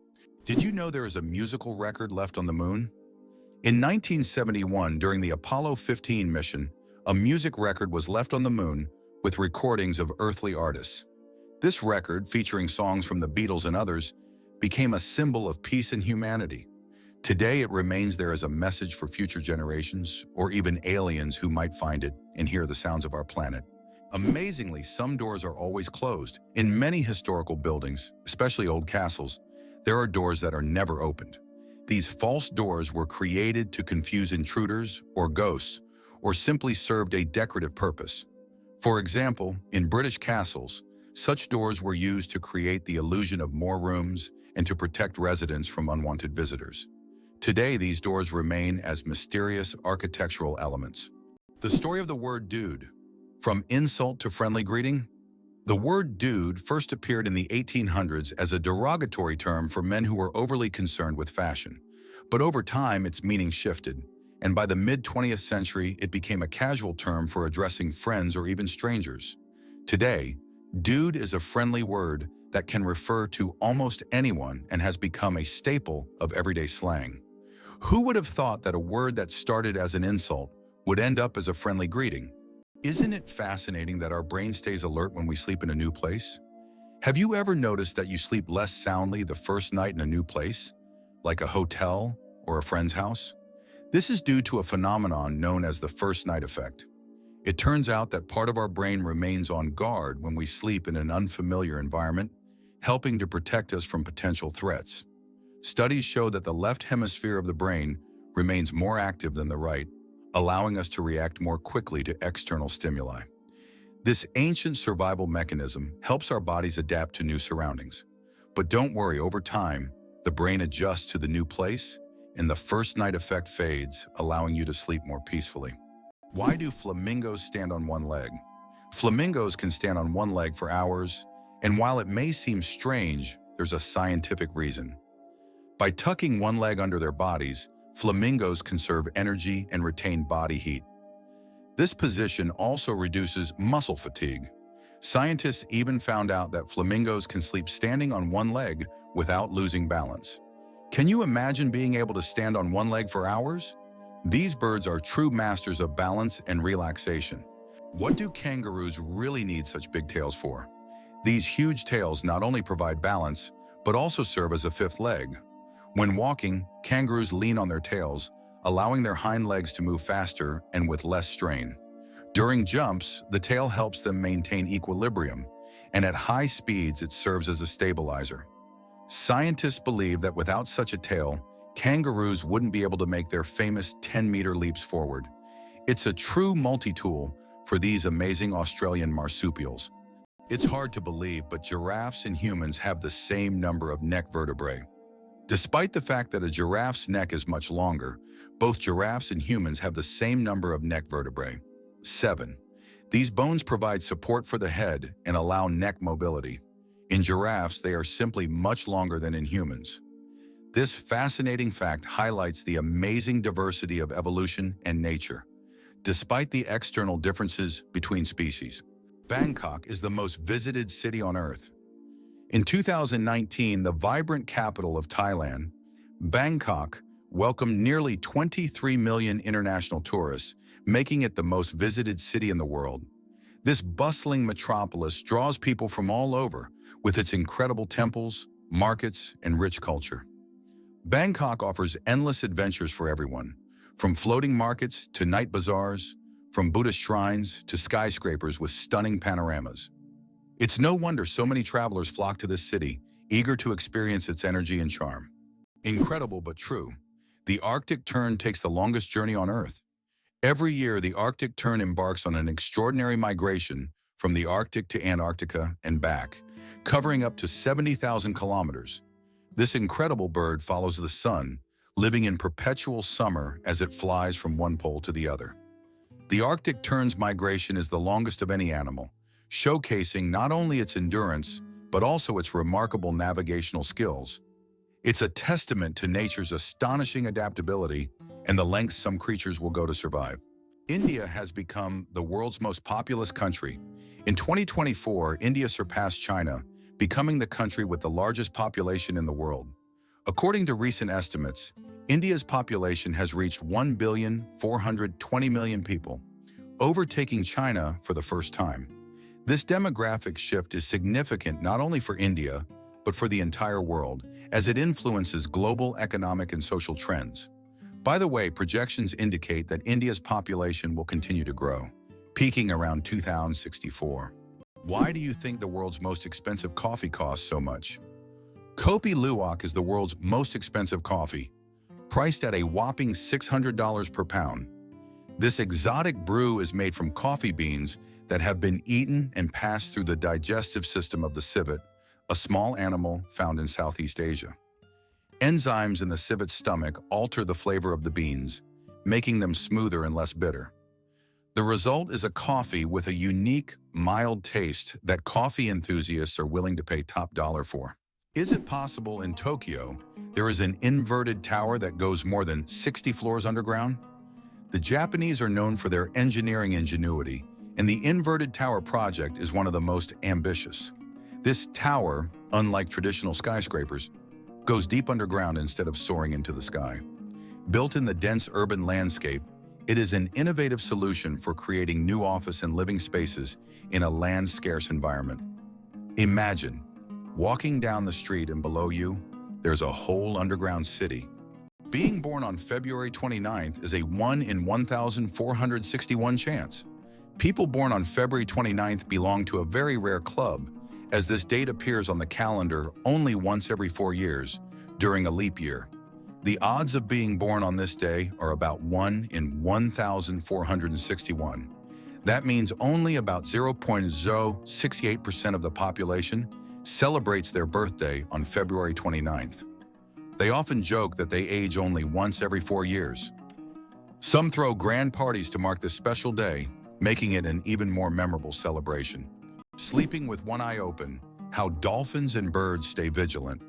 Did you know there is a musical record left on the moon? In 1971, during the Apollo 15 mission, a music record was left on the moon with recordings of earthly artists. This record, featuring songs from the Beatles and others, became a symbol of peace and humanity. Today, it remains there as a message for future generations or even aliens who might find it and hear the sounds of our planet. Amazingly, some doors are always closed. In many historical buildings, especially old castles, there are doors that are never opened. These false doors were created to confuse intruders or ghosts, or simply served a decorative purpose. For example, in British castles, such doors were used to create the illusion of more rooms and to protect residents from unwanted visitors. Today, these doors remain as mysterious architectural elements. The story of the word dude. From insult to friendly greeting? The word dude first appeared in the 1800s as a derogatory term for men who were overly concerned with fashion. But over time, its meaning shifted, and by the mid-20th century, it became a casual term for addressing friends or even strangers. Today, dude is a friendly word that can refer to almost anyone and has become a staple of everyday slang. Who would have thought that a word that started as an insult would end up as a friendly greeting? Isn't it fascinating that our brain stays alert when we sleep in a new place? Have you ever noticed that you sleep less soundly the first night in a new place, like a hotel or a friend's house? This is due to a phenomenon known as the first night effect. It turns out that part of our brain remains on guard when we sleep in an unfamiliar environment, helping to protect us from potential threats. Studies show that the left hemisphere of the brain remains more active than the right, allowing us to react more quickly to external stimuli. This ancient survival mechanism helps our bodies adapt to new surroundings. But don't worry, over time, the brain adjusts to the new place, and the first night effect fades, allowing you to sleep more peacefully. Why do flamingos stand on one leg? Flamingos can stand on one leg for hours, and while it may seem strange, there's a scientific reason. By tucking one leg under their bodies, flamingos conserve energy and retain body heat. This position also reduces muscle fatigue. Scientists even found out that flamingos can sleep standing on one leg without losing balance. Can you imagine being able to stand on one leg for hours? These birds are true masters of balance and relaxation. What do kangaroos really need such big tails for? These huge tails not only provide balance, but also serve as a fifth leg. When walking, kangaroos lean on their tails, allowing their hind legs to move faster and with less strain. During jumps, the tail helps them maintain equilibrium, and at high speeds it serves as a stabilizer. Scientists believe that without such a tail, kangaroos wouldn't be able to make their famous 10-meter leaps forward. It's a true multi-tool for these amazing Australian marsupials. It's hard to believe, but giraffes and humans have the same number of neck vertebrae. Despite the fact that a giraffe's neck is much longer, both giraffes and humans have the same number of neck vertebrae, 7. These bones provide support for the head and allow neck mobility. In giraffes, they are simply much longer than in humans. This fascinating fact highlights the amazing diversity of evolution and nature, despite the external differences between species. Bangkok is the most visited city on Earth. In 2019, the vibrant capital of Thailand, Bangkok, welcomed nearly 23 million international tourists, making it the most visited city in the world. This bustling metropolis draws people from all over, with its incredible temples, markets, and rich culture. Bangkok offers endless adventures for everyone, from floating markets to night bazaars, from Buddhist shrines to skyscrapers with stunning panoramas. It's no wonder so many travelers flock to this city, eager to experience its energy and charm. Incredible but true, the Arctic tern takes the longest journey on Earth. Every year, the Arctic tern embarks on an extraordinary migration from the Arctic to Antarctica and back, covering up to 70,000 kilometers. This incredible bird follows the sun, living in perpetual summer as it flies from one pole to the other. The Arctic tern's migration is the longest of any animal, showcasing not only its endurance, but also its remarkable navigational skills. It's a testament to nature's astonishing adaptability and the lengths some creatures will go to survive. India has become the world's most populous country. In 2024, India surpassed China, becoming the country with the largest population in the world. According to recent estimates, India's population has reached 1,420,000,000 people, overtaking China for the first time. This demographic shift is significant not only for India, but for the entire world, as it influences global economic and social trends. By the way, projections indicate that India's population will continue to grow, peaking around 2064. Why do you think the world's most expensive coffee costs so much? Kopi Luwak is the world's most expensive coffee, priced at a whopping $600 per pound. This exotic brew is made from coffee beans that have been eaten and passed through the digestive system of the civet, a small animal found in Southeast Asia. Enzymes in the civet's stomach alter the flavor of the beans, making them smoother and less bitter. The result is a coffee with a unique, mild taste that coffee enthusiasts are willing to pay top dollar for. Is it possible in Tokyo there is an inverted tower that goes more than 60 floors underground? The Japanese are known for their engineering ingenuity, and the inverted tower project is one of the most ambitious. This tower, unlike traditional skyscrapers, goes deep underground instead of soaring into the sky. Built in the dense urban landscape, it is an innovative solution for creating new office and living spaces in a land-scarce environment. Imagine walking down the street and below you, there's a whole underground city. Being born on February 29th is a 1 in 1,461 chance. People born on February 29th belong to a very rare club, as this date appears on the calendar only once every 4 years, during a leap year. The odds of being born on this day are about 1 in 1,461. That means only about 0.068% of the population celebrates their birthday on February 29th. They often joke that they age only once every 4 years. Some throw grand parties to mark this special day, making it an even more memorable celebration. Sleeping with one eye open, how dolphins and birds stay vigilant.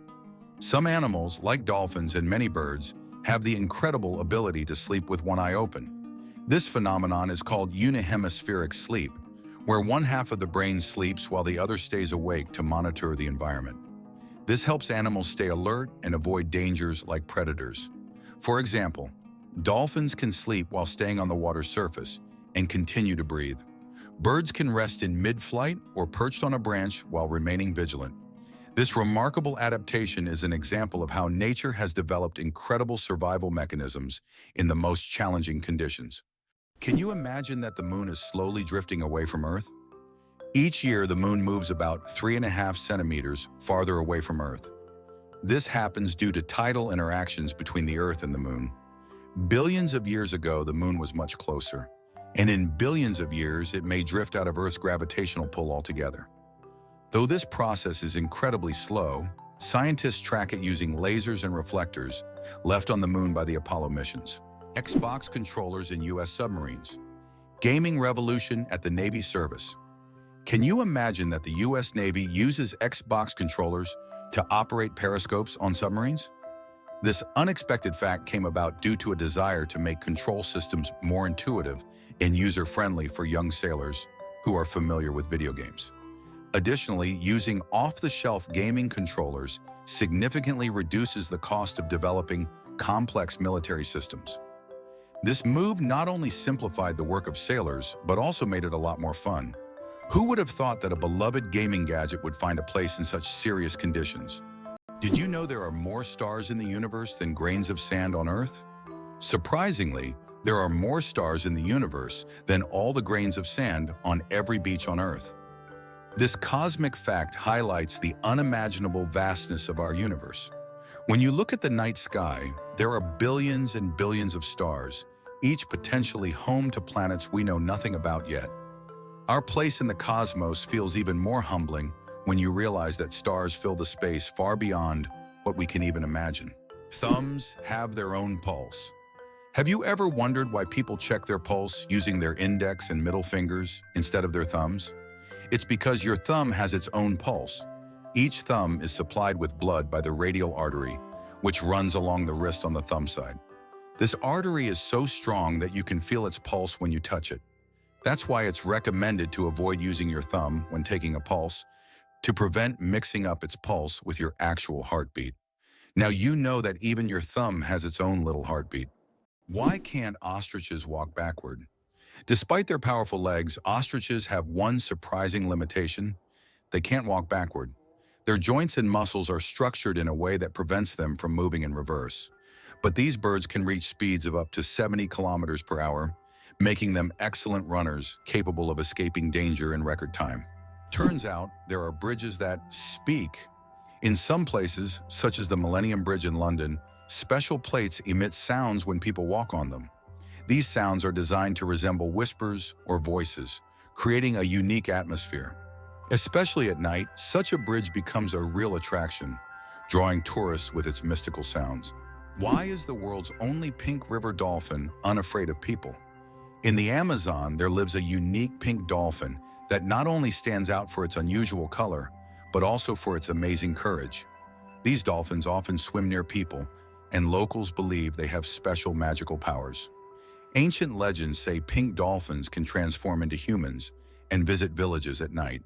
Some animals, like dolphins and many birds, have the incredible ability to sleep with one eye open. This phenomenon is called unihemispheric sleep, where one half of the brain sleeps while the other stays awake to monitor the environment. This helps animals stay alert and avoid dangers like predators. For example, dolphins can sleep while staying on the water's surface and continue to breathe. Birds can rest in mid-flight or perched on a branch while remaining vigilant. This remarkable adaptation is an example of how nature has developed incredible survival mechanisms in the most challenging conditions. Can you imagine that the moon is slowly drifting away from Earth? Each year, the moon moves about 3.5 centimeters farther away from Earth. This happens due to tidal interactions between the Earth and the moon. Billions of years ago, the moon was much closer, and in billions of years, it may drift out of Earth's gravitational pull altogether. Though this process is incredibly slow, scientists track it using lasers and reflectors left on the moon by the Apollo missions. Xbox controllers in U.S. submarines. Gaming revolution at the Navy service. Can you imagine that the U.S. Navy uses Xbox controllers to operate periscopes on submarines? This unexpected fact came about due to a desire to make control systems more intuitive and user-friendly for young sailors who are familiar with video games. Additionally, using off-the-shelf gaming controllers significantly reduces the cost of developing complex military systems. This move not only simplified the work of sailors, but also made it a lot more fun. Who would have thought that a beloved gaming gadget would find a place in such serious conditions? Did you know there are more stars in the universe than grains of sand on Earth? Surprisingly, there are more stars in the universe than all the grains of sand on every beach on Earth. This cosmic fact highlights the unimaginable vastness of our universe. When you look at the night sky, there are billions and billions of stars, each potentially home to planets we know nothing about yet. Our place in the cosmos feels even more humbling when you realize that stars fill the space far beyond what we can even imagine. Thumbs have their own pulse. Have you ever wondered why people check their pulse using their index and middle fingers instead of their thumbs? It's because your thumb has its own pulse. Each thumb is supplied with blood by the radial artery, which runs along the wrist on the thumb side. This artery is so strong that you can feel its pulse when you touch it. That's why it's recommended to avoid using your thumb when taking a pulse, to prevent mixing up its pulse with your actual heartbeat. Now you know that even your thumb has its own little heartbeat. Why can't ostriches walk backward? Despite their powerful legs, ostriches have one surprising limitation. They can't walk backward. Their joints and muscles are structured in a way that prevents them from moving in reverse. But these birds can reach speeds of up to 70 kilometers per hour, making them excellent runners capable of escaping danger in record time. Turns out there are bridges that speak. In some places, such as the Millennium Bridge in London, special plates emit sounds when people walk on them. These sounds are designed to resemble whispers or voices, creating a unique atmosphere. Especially at night, such a bridge becomes a real attraction, drawing tourists with its mystical sounds. Why is the world's only pink river dolphin unafraid of people? In the Amazon, there lives a unique pink dolphin that not only stands out for its unusual color, but also for its amazing courage. These dolphins often swim near people, and locals believe they have special magical powers. Ancient legends say pink dolphins can transform into humans and visit villages at night.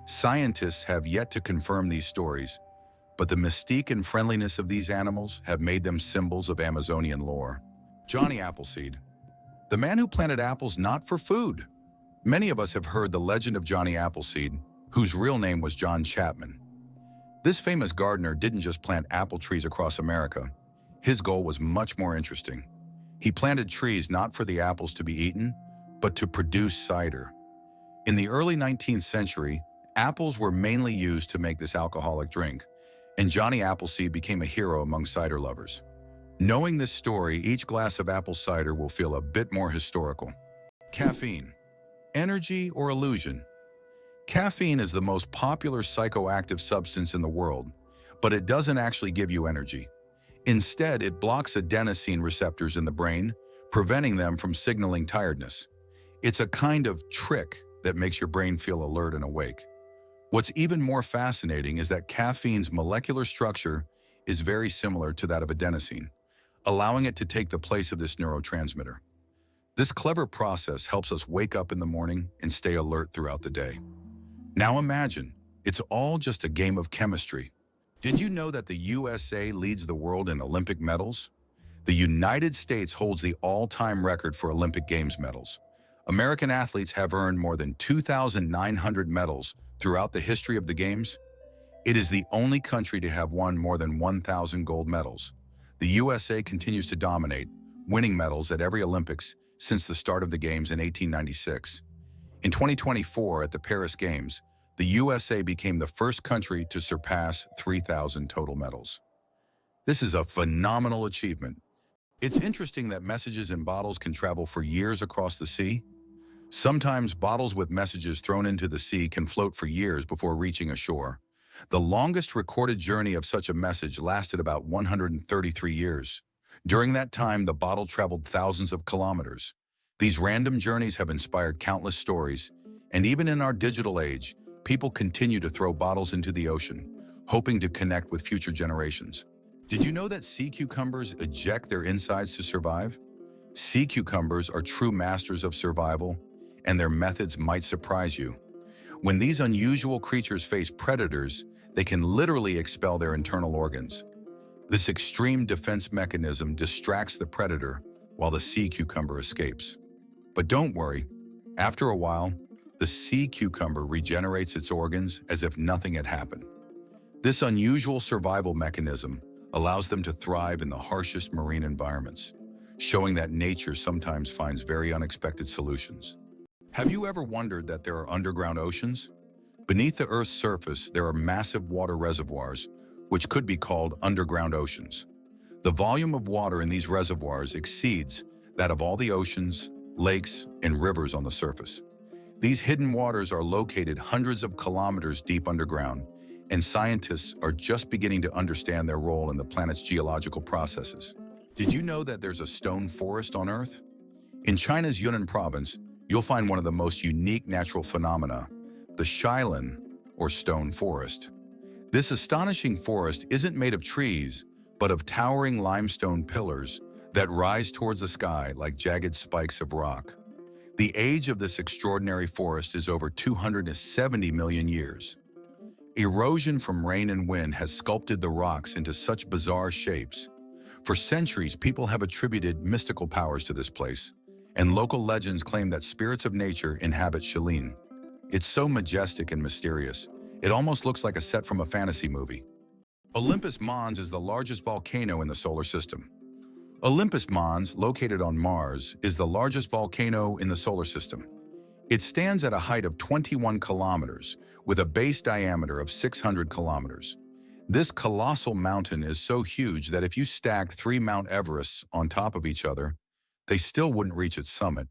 Scientists have yet to confirm these stories, but the mystique and friendliness of these animals have made them symbols of Amazonian lore. Johnny Appleseed, the man who planted apples not for food. Many of us have heard the legend of Johnny Appleseed, whose real name was John Chapman. This famous gardener didn't just plant apple trees across America. His goal was much more interesting. He planted trees not for the apples to be eaten, but to produce cider. In the early 19th century, apples were mainly used to make this alcoholic drink, and Johnny Appleseed became a hero among cider lovers. Knowing this story, each glass of apple cider will feel a bit more historical. Caffeine. Energy or illusion? Caffeine is the most popular psychoactive substance in the world, but it doesn't actually give you energy. Instead, it blocks adenosine receptors in the brain, preventing them from signaling tiredness. It's a kind of trick that makes your brain feel alert and awake. What's even more fascinating is that caffeine's molecular structure is very similar to that of adenosine, allowing it to take the place of this neurotransmitter. This clever process helps us wake up in the morning and stay alert throughout the day. Now imagine, it's all just a game of chemistry. Did you know that the USA leads the world in Olympic medals? The United States holds the all-time record for Olympic Games medals. American athletes have earned more than 2,900 medals throughout the history of the Games. It is the only country to have won more than 1,000 gold medals. The USA continues to dominate, winning medals at every Olympics since the start of the Games in 1896. In 2024, at the Paris Games, the USA became the first country to surpass 3,000 total medals. This is a phenomenal achievement. It's interesting that messages in bottles can travel for years across the sea. Sometimes bottles with messages thrown into the sea can float for years before reaching a shore. The longest recorded journey of such a message lasted about 133 years. During that time, the bottle traveled thousands of kilometers. These random journeys have inspired countless stories, and even in our digital age, people continue to throw bottles into the ocean, hoping to connect with future generations. Did you know that sea cucumbers eject their insides to survive? Sea cucumbers are true masters of survival, and their methods might surprise you. When these unusual creatures face predators, they can literally expel their internal organs. This extreme defense mechanism distracts the predator while the sea cucumber escapes. But don't worry, after a while, the sea cucumber regenerates its organs as if nothing had happened. This unusual survival mechanism allows them to thrive in the harshest marine environments, showing that nature sometimes finds very unexpected solutions. Have you ever wondered that there are underground oceans? Beneath the Earth's surface, there are massive water reservoirs, which could be called underground oceans. The volume of water in these reservoirs exceeds that of all the oceans, lakes, and rivers on the surface. These hidden waters are located hundreds of kilometers deep underground, and scientists are just beginning to understand their role in the planet's geological processes. Did you know that there's a stone forest on Earth? In China's Yunnan province, you'll find one of the most unique natural phenomena, the Shailan, or stone forest. This astonishing forest isn't made of trees, but of towering limestone pillars that rise towards the sky like jagged spikes of rock. The age of this extraordinary forest is over 270 million years. Erosion from rain and wind has sculpted the rocks into such bizarre shapes. For centuries, people have attributed mystical powers to this place, and local legends claim that spirits of nature inhabit Shailan. It's so majestic and mysterious, It almost looks like a set from a fantasy movie. Olympus Mons is the largest volcano in the solar system. Olympus Mons, located on Mars, is the largest volcano in the solar system. It stands at a height of 21 kilometers, with a base diameter of 600 kilometers. This colossal mountain is so huge that if you stacked 3 Mount Everests on top of each other, they still wouldn't reach its summit.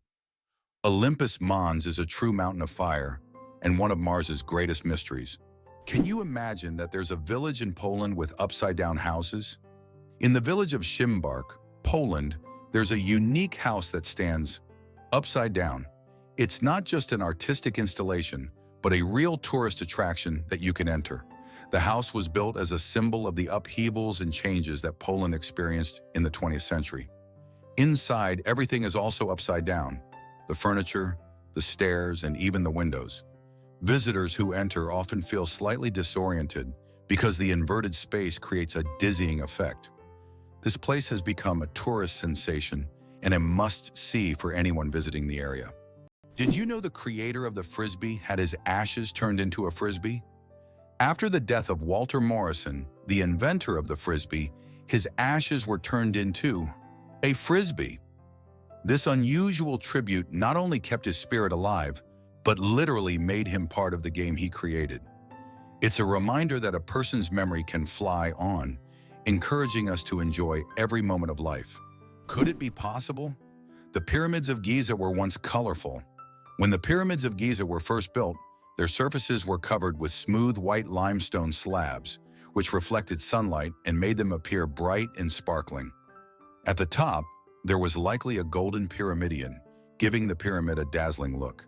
Olympus Mons is a true mountain of fire and one of Mars's greatest mysteries. Can you imagine that there's a village in Poland with upside-down houses? In the village of Szymbark, Poland, there's a unique house that stands upside down. It's not just an artistic installation, but a real tourist attraction that you can enter. The house was built as a symbol of the upheavals and changes that Poland experienced in the 20th century. Inside, everything is also upside down: the furniture, the stairs, and even the windows. Visitors who enter often feel slightly disoriented because the inverted space creates a dizzying effect. This place has become a tourist sensation and a must-see for anyone visiting the area. Did you know the creator of the Frisbee had his ashes turned into a Frisbee? After the death of Walter Morrison, the inventor of the Frisbee, his ashes were turned into a Frisbee. This unusual tribute not only kept his spirit alive, but literally made him part of the game he created. It's a reminder that a person's memory can fly on, encouraging us to enjoy every moment of life. Could it be possible? The pyramids of Giza were once colorful. When the pyramids of Giza were first built, their surfaces were covered with smooth white limestone slabs, which reflected sunlight and made them appear bright and sparkling. At the top, there was likely a golden pyramidion, giving the pyramid a dazzling look.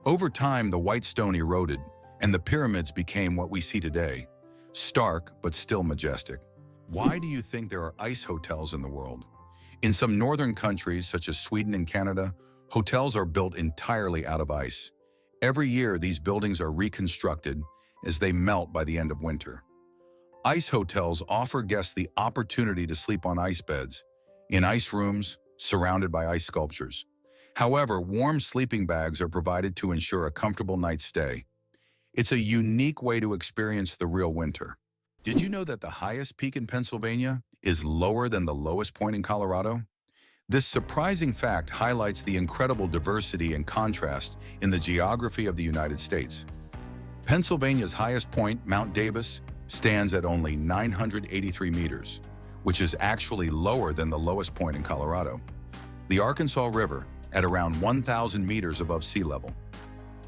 Over time, the white stone eroded, and the pyramids became what we see today: stark but still majestic. Why do you think there are ice hotels in the world? In some northern countries, such as Sweden and Canada, hotels are built entirely out of ice. Every year, these buildings are reconstructed as they melt by the end of winter. Ice hotels offer guests the opportunity to sleep on ice beds, in ice rooms, surrounded by ice sculptures. However, warm sleeping bags are provided to ensure a comfortable night's stay. It's a unique way to experience the real winter. Did you know that the highest peak in Pennsylvania is lower than the lowest point in Colorado? This surprising fact highlights the incredible diversity and contrast in the geography of the United States. Pennsylvania's highest point, Mount Davis, stands at only 983 meters, which is actually lower than the lowest point in Colorado. The Arkansas River, at around 1,000 meters above sea level.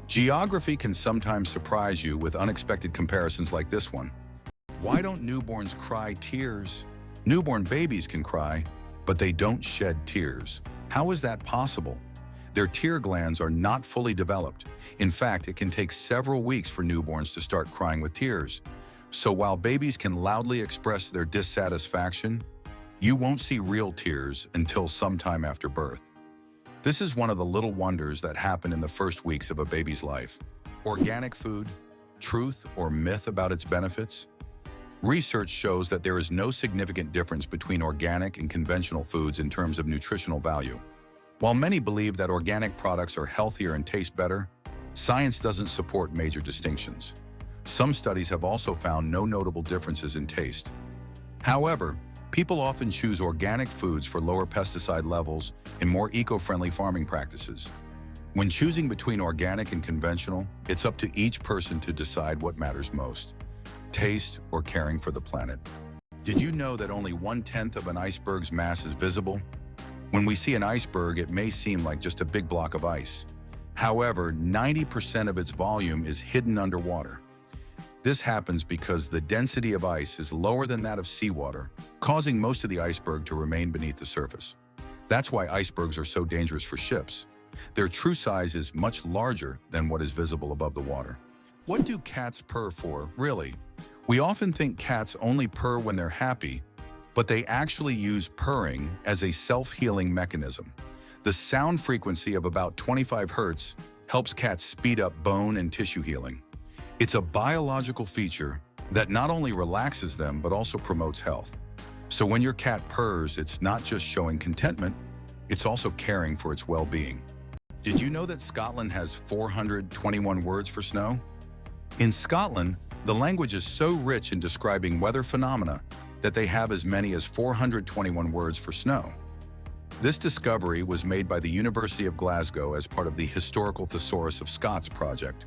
Geography can sometimes surprise you with unexpected comparisons like this one. Why don't newborns cry tears? Newborn babies can cry, but they don't shed tears. How is that possible? Their tear glands are not fully developed. In fact, it can take several weeks for newborns to start crying with tears. So while babies can loudly express their dissatisfaction, you won't see real tears until sometime after birth. This is one of the little wonders that happen in the first weeks of a baby's life. Organic food, truth or myth about its benefits? Research shows that there is no significant difference between organic and conventional foods in terms of nutritional value. While many believe that organic products are healthier and taste better, science doesn't support major distinctions. Some studies have also found no notable differences in taste. However, people often choose organic foods for lower pesticide levels and more eco-friendly farming practices. When choosing between organic and conventional, it's up to each person to decide what matters most: taste or caring for the planet. Did you know that only 1/10 of an iceberg's mass is visible? When we see an iceberg, it may seem like just a big block of ice. However, 90% of its volume is hidden underwater. This happens because the density of ice is lower than that of seawater, causing most of the iceberg to remain beneath the surface. That's why icebergs are so dangerous for ships. Their true size is much larger than what is visible above the water. What do cats purr for, really? We often think cats only purr when they're happy, but they actually use purring as a self-healing mechanism. The sound frequency of about 25 Hz helps cats speed up bone and tissue healing. It's a biological feature that not only relaxes them, but also promotes health. So when your cat purrs, it's not just showing contentment, it's also caring for its well-being. Did you know that Scotland has 421 words for snow? In Scotland, the language is so rich in describing weather phenomena that they have as many as 421 words for snow. This discovery was made by the University of Glasgow as part of the Historical Thesaurus of Scots project.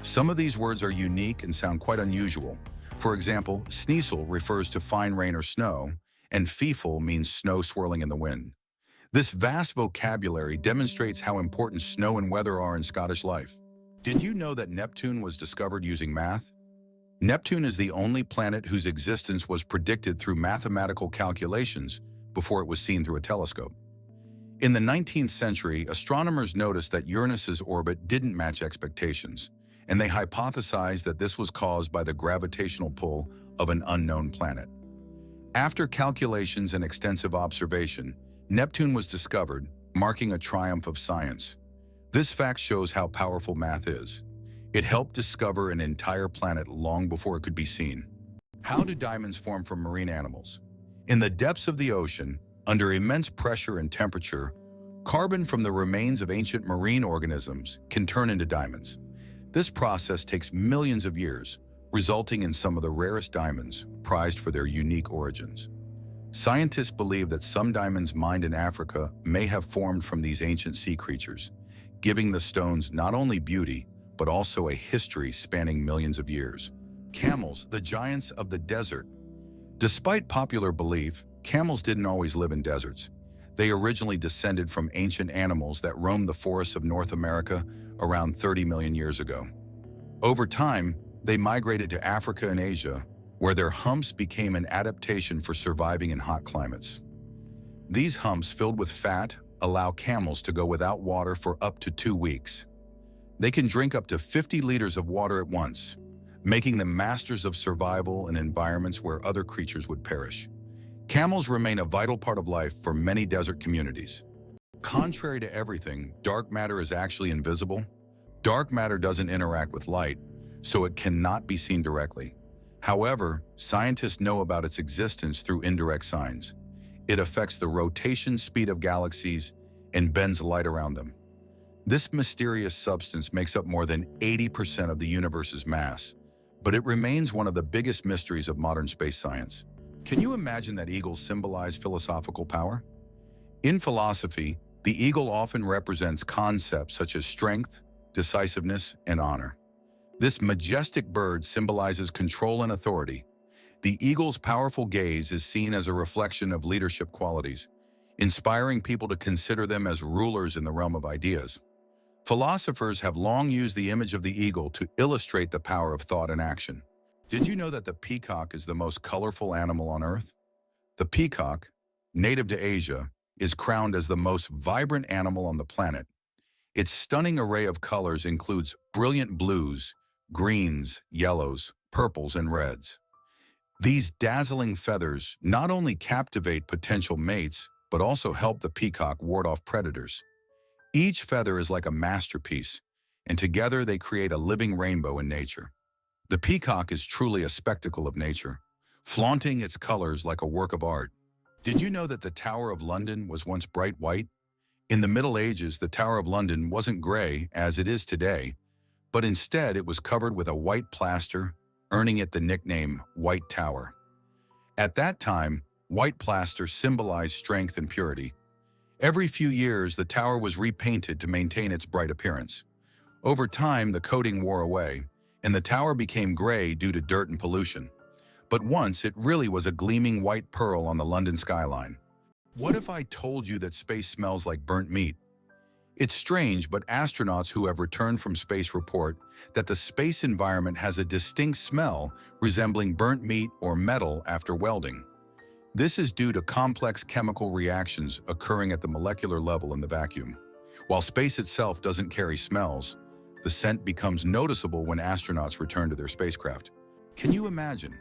Some of these words are unique and sound quite unusual. For example, sneasel refers to fine rain or snow, and feeful means snow swirling in the wind. This vast vocabulary demonstrates how important snow and weather are in Scottish life. Did you know that Neptune was discovered using math? Neptune is the only planet whose existence was predicted through mathematical calculations before it was seen through a telescope. In the 19th century, astronomers noticed that Uranus's orbit didn't match expectations, and they hypothesized that this was caused by the gravitational pull of an unknown planet. After calculations and extensive observation, Neptune was discovered, marking a triumph of science. This fact shows how powerful math is. It helped discover an entire planet long before it could be seen. How do diamonds form from marine animals? In the depths of the ocean, under immense pressure and temperature, carbon from the remains of ancient marine organisms can turn into diamonds. This process takes millions of years, resulting in some of the rarest diamonds, prized for their unique origins. Scientists believe that some diamonds mined in Africa may have formed from these ancient sea creatures, giving the stones not only beauty, but also a history spanning millions of years. Camels, the giants of the desert. Despite popular belief, camels didn't always live in deserts. They originally descended from ancient animals that roamed the forests of North America around 30 million years ago. Over time, they migrated to Africa and Asia, where their humps became an adaptation for surviving in hot climates. These humps, filled with fat, allow camels to go without water for up to 2 weeks. They can drink up to 50 liters of water at once, making them masters of survival in environments where other creatures would perish. Camels remain a vital part of life for many desert communities. Contrary to everything, dark matter is actually invisible. Dark matter doesn't interact with light, so it cannot be seen directly. However, scientists know about its existence through indirect signs. It affects the rotation speed of galaxies and bends light around them. This mysterious substance makes up more than 80% of the universe's mass, but it remains one of the biggest mysteries of modern space science. Can you imagine that eagles symbolize philosophical power? In philosophy, the eagle often represents concepts such as strength, decisiveness, and honor. This majestic bird symbolizes control and authority. The eagle's powerful gaze is seen as a reflection of leadership qualities, inspiring people to consider them as rulers in the realm of ideas. Philosophers have long used the image of the eagle to illustrate the power of thought and action. Did you know that the peacock is the most colorful animal on Earth? The peacock, native to Asia, is crowned as the most vibrant animal on the planet. Its stunning array of colors includes brilliant blues, greens, yellows, purples, and reds. These dazzling feathers not only captivate potential mates, but also help the peacock ward off predators. Each feather is like a masterpiece, and together they create a living rainbow in nature. The peacock is truly a spectacle of nature, flaunting its colors like a work of art. Did you know that the Tower of London was once bright white? In the Middle Ages, the Tower of London wasn't gray as it is today, but instead it was covered with a white plaster, earning it the nickname White Tower. At that time, white plaster symbolized strength and purity. Every few years, the tower was repainted to maintain its bright appearance. Over time, the coating wore away, and the tower became gray due to dirt and pollution. But once, it really was a gleaming white pearl on the London skyline. What if I told you that space smells like burnt meat? It's strange, but astronauts who have returned from space report that the space environment has a distinct smell resembling burnt meat or metal after welding. This is due to complex chemical reactions occurring at the molecular level in the vacuum. While space itself doesn't carry smells, the scent becomes noticeable when astronauts return to their spacecraft. Can you imagine?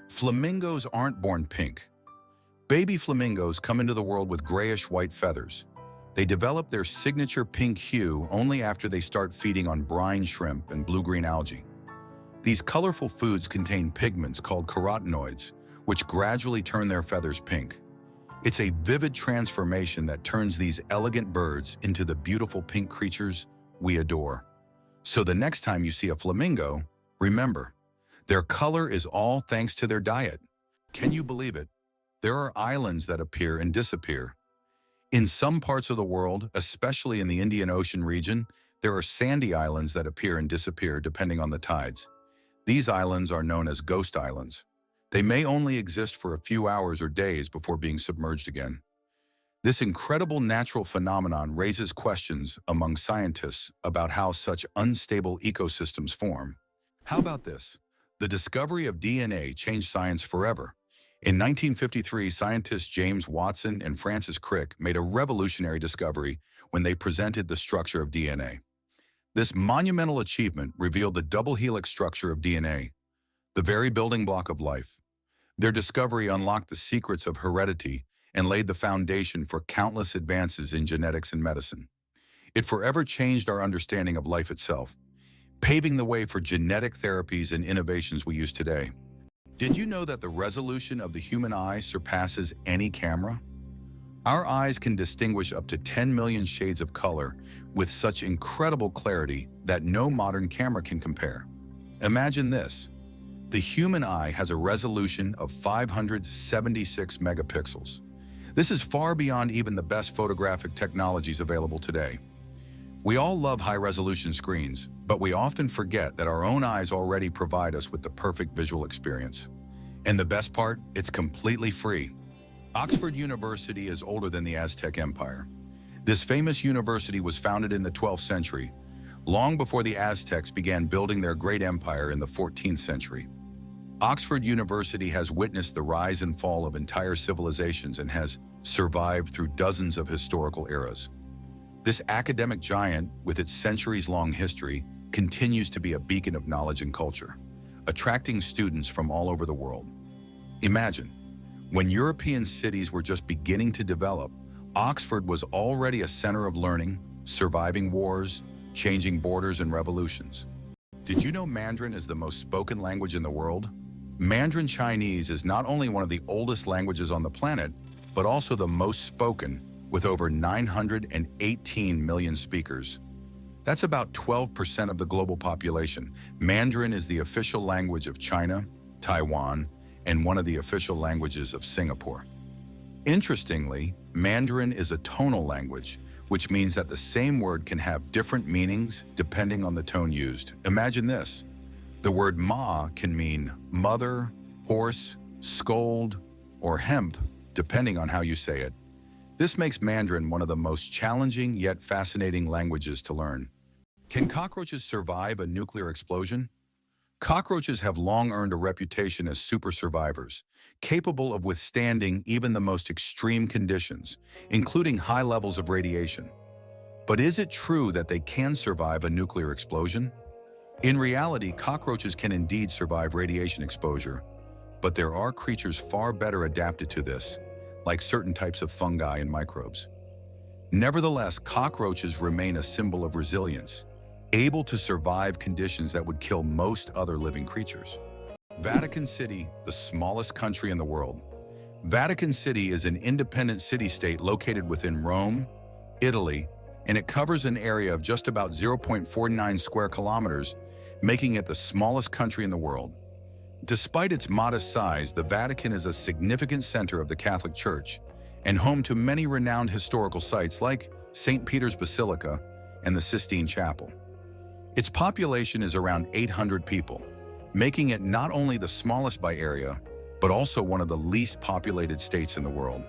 Flamingos aren't born pink. Baby flamingos come into the world with grayish-white feathers. They develop their signature pink hue only after they start feeding on brine shrimp and blue-green algae. These colorful foods contain pigments called carotenoids, which gradually turn their feathers pink. It's a vivid transformation that turns these elegant birds into the beautiful pink creatures we adore. So the next time you see a flamingo, Remember, their color is all thanks to their diet. Can you believe it? There are islands that appear and disappear. In some parts of the world, especially in the Indian Ocean region, there are sandy islands that appear and disappear depending on the tides. These islands are known as ghost islands. They may only exist for a few hours or days before being submerged again. This incredible natural phenomenon raises questions among scientists about how such unstable ecosystems form. How about this? The discovery of DNA changed science forever. In 1953, scientists James Watson and Francis Crick made a revolutionary discovery when they presented the structure of DNA. This monumental achievement revealed the double helix structure of DNA, the very building block of life. Their discovery unlocked the secrets of heredity and laid the foundation for countless advances in genetics and medicine. It forever changed our understanding of life itself, paving the way for genetic therapies and innovations we use today. Did you know that the resolution of the human eye surpasses any camera? Our eyes can distinguish up to 10 million shades of color with such incredible clarity that no modern camera can compare. Imagine this. The human eye has a resolution of 576 megapixels. This is far beyond even the best photographic technologies available today. We all love high-resolution screens, but we often forget that our own eyes already provide us with the perfect visual experience. And the best part, it's completely free. Oxford University is older than the Aztec Empire. This famous university was founded in the 12th century, long before the Aztecs began building their great empire in the 14th century. Oxford University has witnessed the rise and fall of entire civilizations and has survived through dozens of historical eras. This academic giant, with its centuries-long history, continues to be a beacon of knowledge and culture, attracting students from all over the world. Imagine, when European cities were just beginning to develop, Oxford was already a center of learning, surviving wars, changing borders and revolutions. Did you know Mandarin is the most spoken language in the world? Mandarin Chinese is not only one of the oldest languages on the planet, but also the most spoken, with over 918 million speakers. That's about 12% of the global population. Mandarin is the official language of China, Taiwan, and one of the official languages of Singapore. Interestingly, Mandarin is a tonal language, which means that the same word can have different meanings depending on the tone used. Imagine this. The word ma can mean mother, horse, scold, or hemp, depending on how you say it. This makes Mandarin one of the most challenging yet fascinating languages to learn. Can cockroaches survive a nuclear explosion? Cockroaches have long earned a reputation as super survivors, capable of withstanding even the most extreme conditions, including high levels of radiation. But is it true that they can survive a nuclear explosion? In reality, cockroaches can indeed survive radiation exposure, but there are creatures far better adapted to this, like certain types of fungi and microbes. Nevertheless, cockroaches remain a symbol of resilience, able to survive conditions that would kill most other living creatures. Vatican City, the smallest country in the world. Vatican City is an independent city-state located within Rome, Italy, and it covers an area of just about 0.49 square kilometers, making it the smallest country in the world. Despite its modest size, the Vatican is a significant center of the Catholic Church and home to many renowned historical sites like St. Peter's Basilica and the Sistine Chapel. Its population is around 800 people, making it not only the smallest by area, but also one of the least populated states in the world.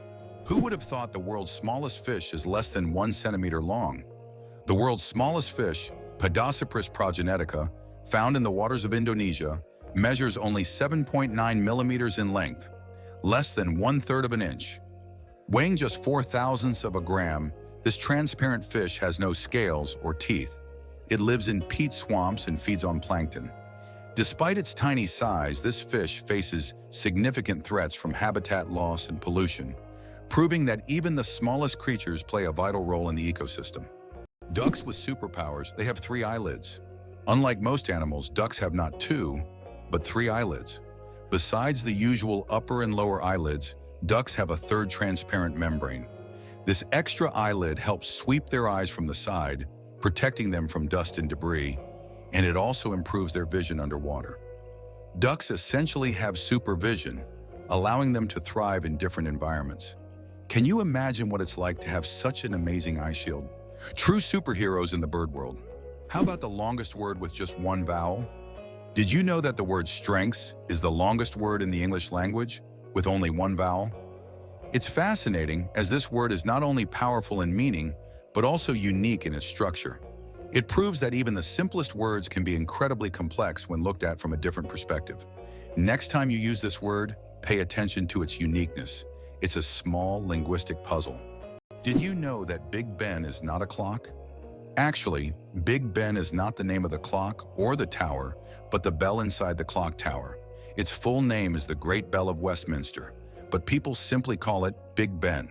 Who would have thought the world's smallest fish is less than 1 centimeter long? The world's smallest fish, Podocypris progenetica, found in the waters of Indonesia, measures only 7.9 millimeters in length, less than 1/3 of an inch. Weighing just 0.004 of a gram, this transparent fish has no scales or teeth. It lives in peat swamps and feeds on plankton. Despite its tiny size, this fish faces significant threats from habitat loss and pollution, proving that even the smallest creatures play a vital role in the ecosystem. Ducks with superpowers, they have 3 eyelids. Unlike most animals, ducks have not 2, but 3 eyelids. Besides the usual upper and lower eyelids, ducks have a 3rd transparent membrane. This extra eyelid helps sweep their eyes from the side, protecting them from dust and debris. and it also improves their vision underwater. Ducks essentially have supervision, allowing them to thrive in different environments. Can you imagine what it's like to have such an amazing eye shield? True superheroes in the bird world. How about the longest word with just one vowel? Did you know that the word strengths is the longest word in the English language, with only one vowel? It's fascinating, as this word is not only powerful in meaning, but also unique in its structure. It proves that even the simplest words can be incredibly complex when looked at from a different perspective. Next time you use this word, pay attention to its uniqueness. It's a small linguistic puzzle. Did you know that Big Ben is not a clock? Actually, Big Ben is not the name of the clock or the tower, but the bell inside the clock tower. Its full name is the Great Bell of Westminster, but people simply call it Big Ben.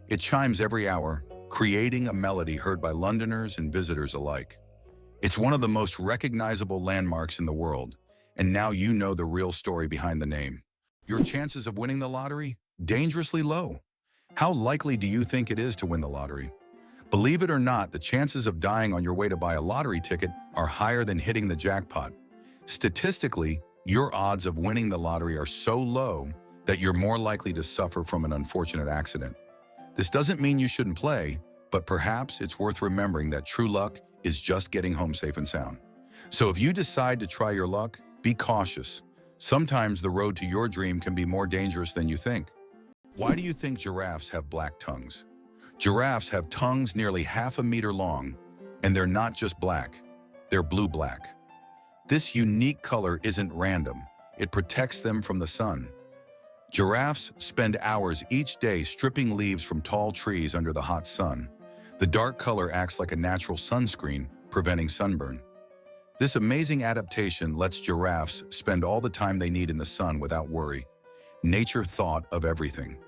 It chimes every hour, creating a melody heard by Londoners and visitors alike. It's one of the most recognizable landmarks in the world, and now you know the real story behind the name. Your chances of winning the lottery? Dangerously low. How likely do you think it is to win the lottery? Believe it or not, the chances of dying on your way to buy a lottery ticket are higher than hitting the jackpot. Statistically, your odds of winning the lottery are so low that you're more likely to suffer from an unfortunate accident. This doesn't mean you shouldn't play, but perhaps it's worth remembering that true luck is just getting home safe and sound. So if you decide to try your luck, be cautious. Sometimes the road to your dream can be more dangerous than you think. Why do you think giraffes have black tongues? Giraffes have tongues nearly half a meter long, and they're not just black, they're blue-black. This unique color isn't random, it protects them from the sun. Giraffes spend hours each day stripping leaves from tall trees under the hot sun. The dark color acts like a natural sunscreen, preventing sunburn. This amazing adaptation lets giraffes spend all the time they need in the sun without worry. Nature thought of everything.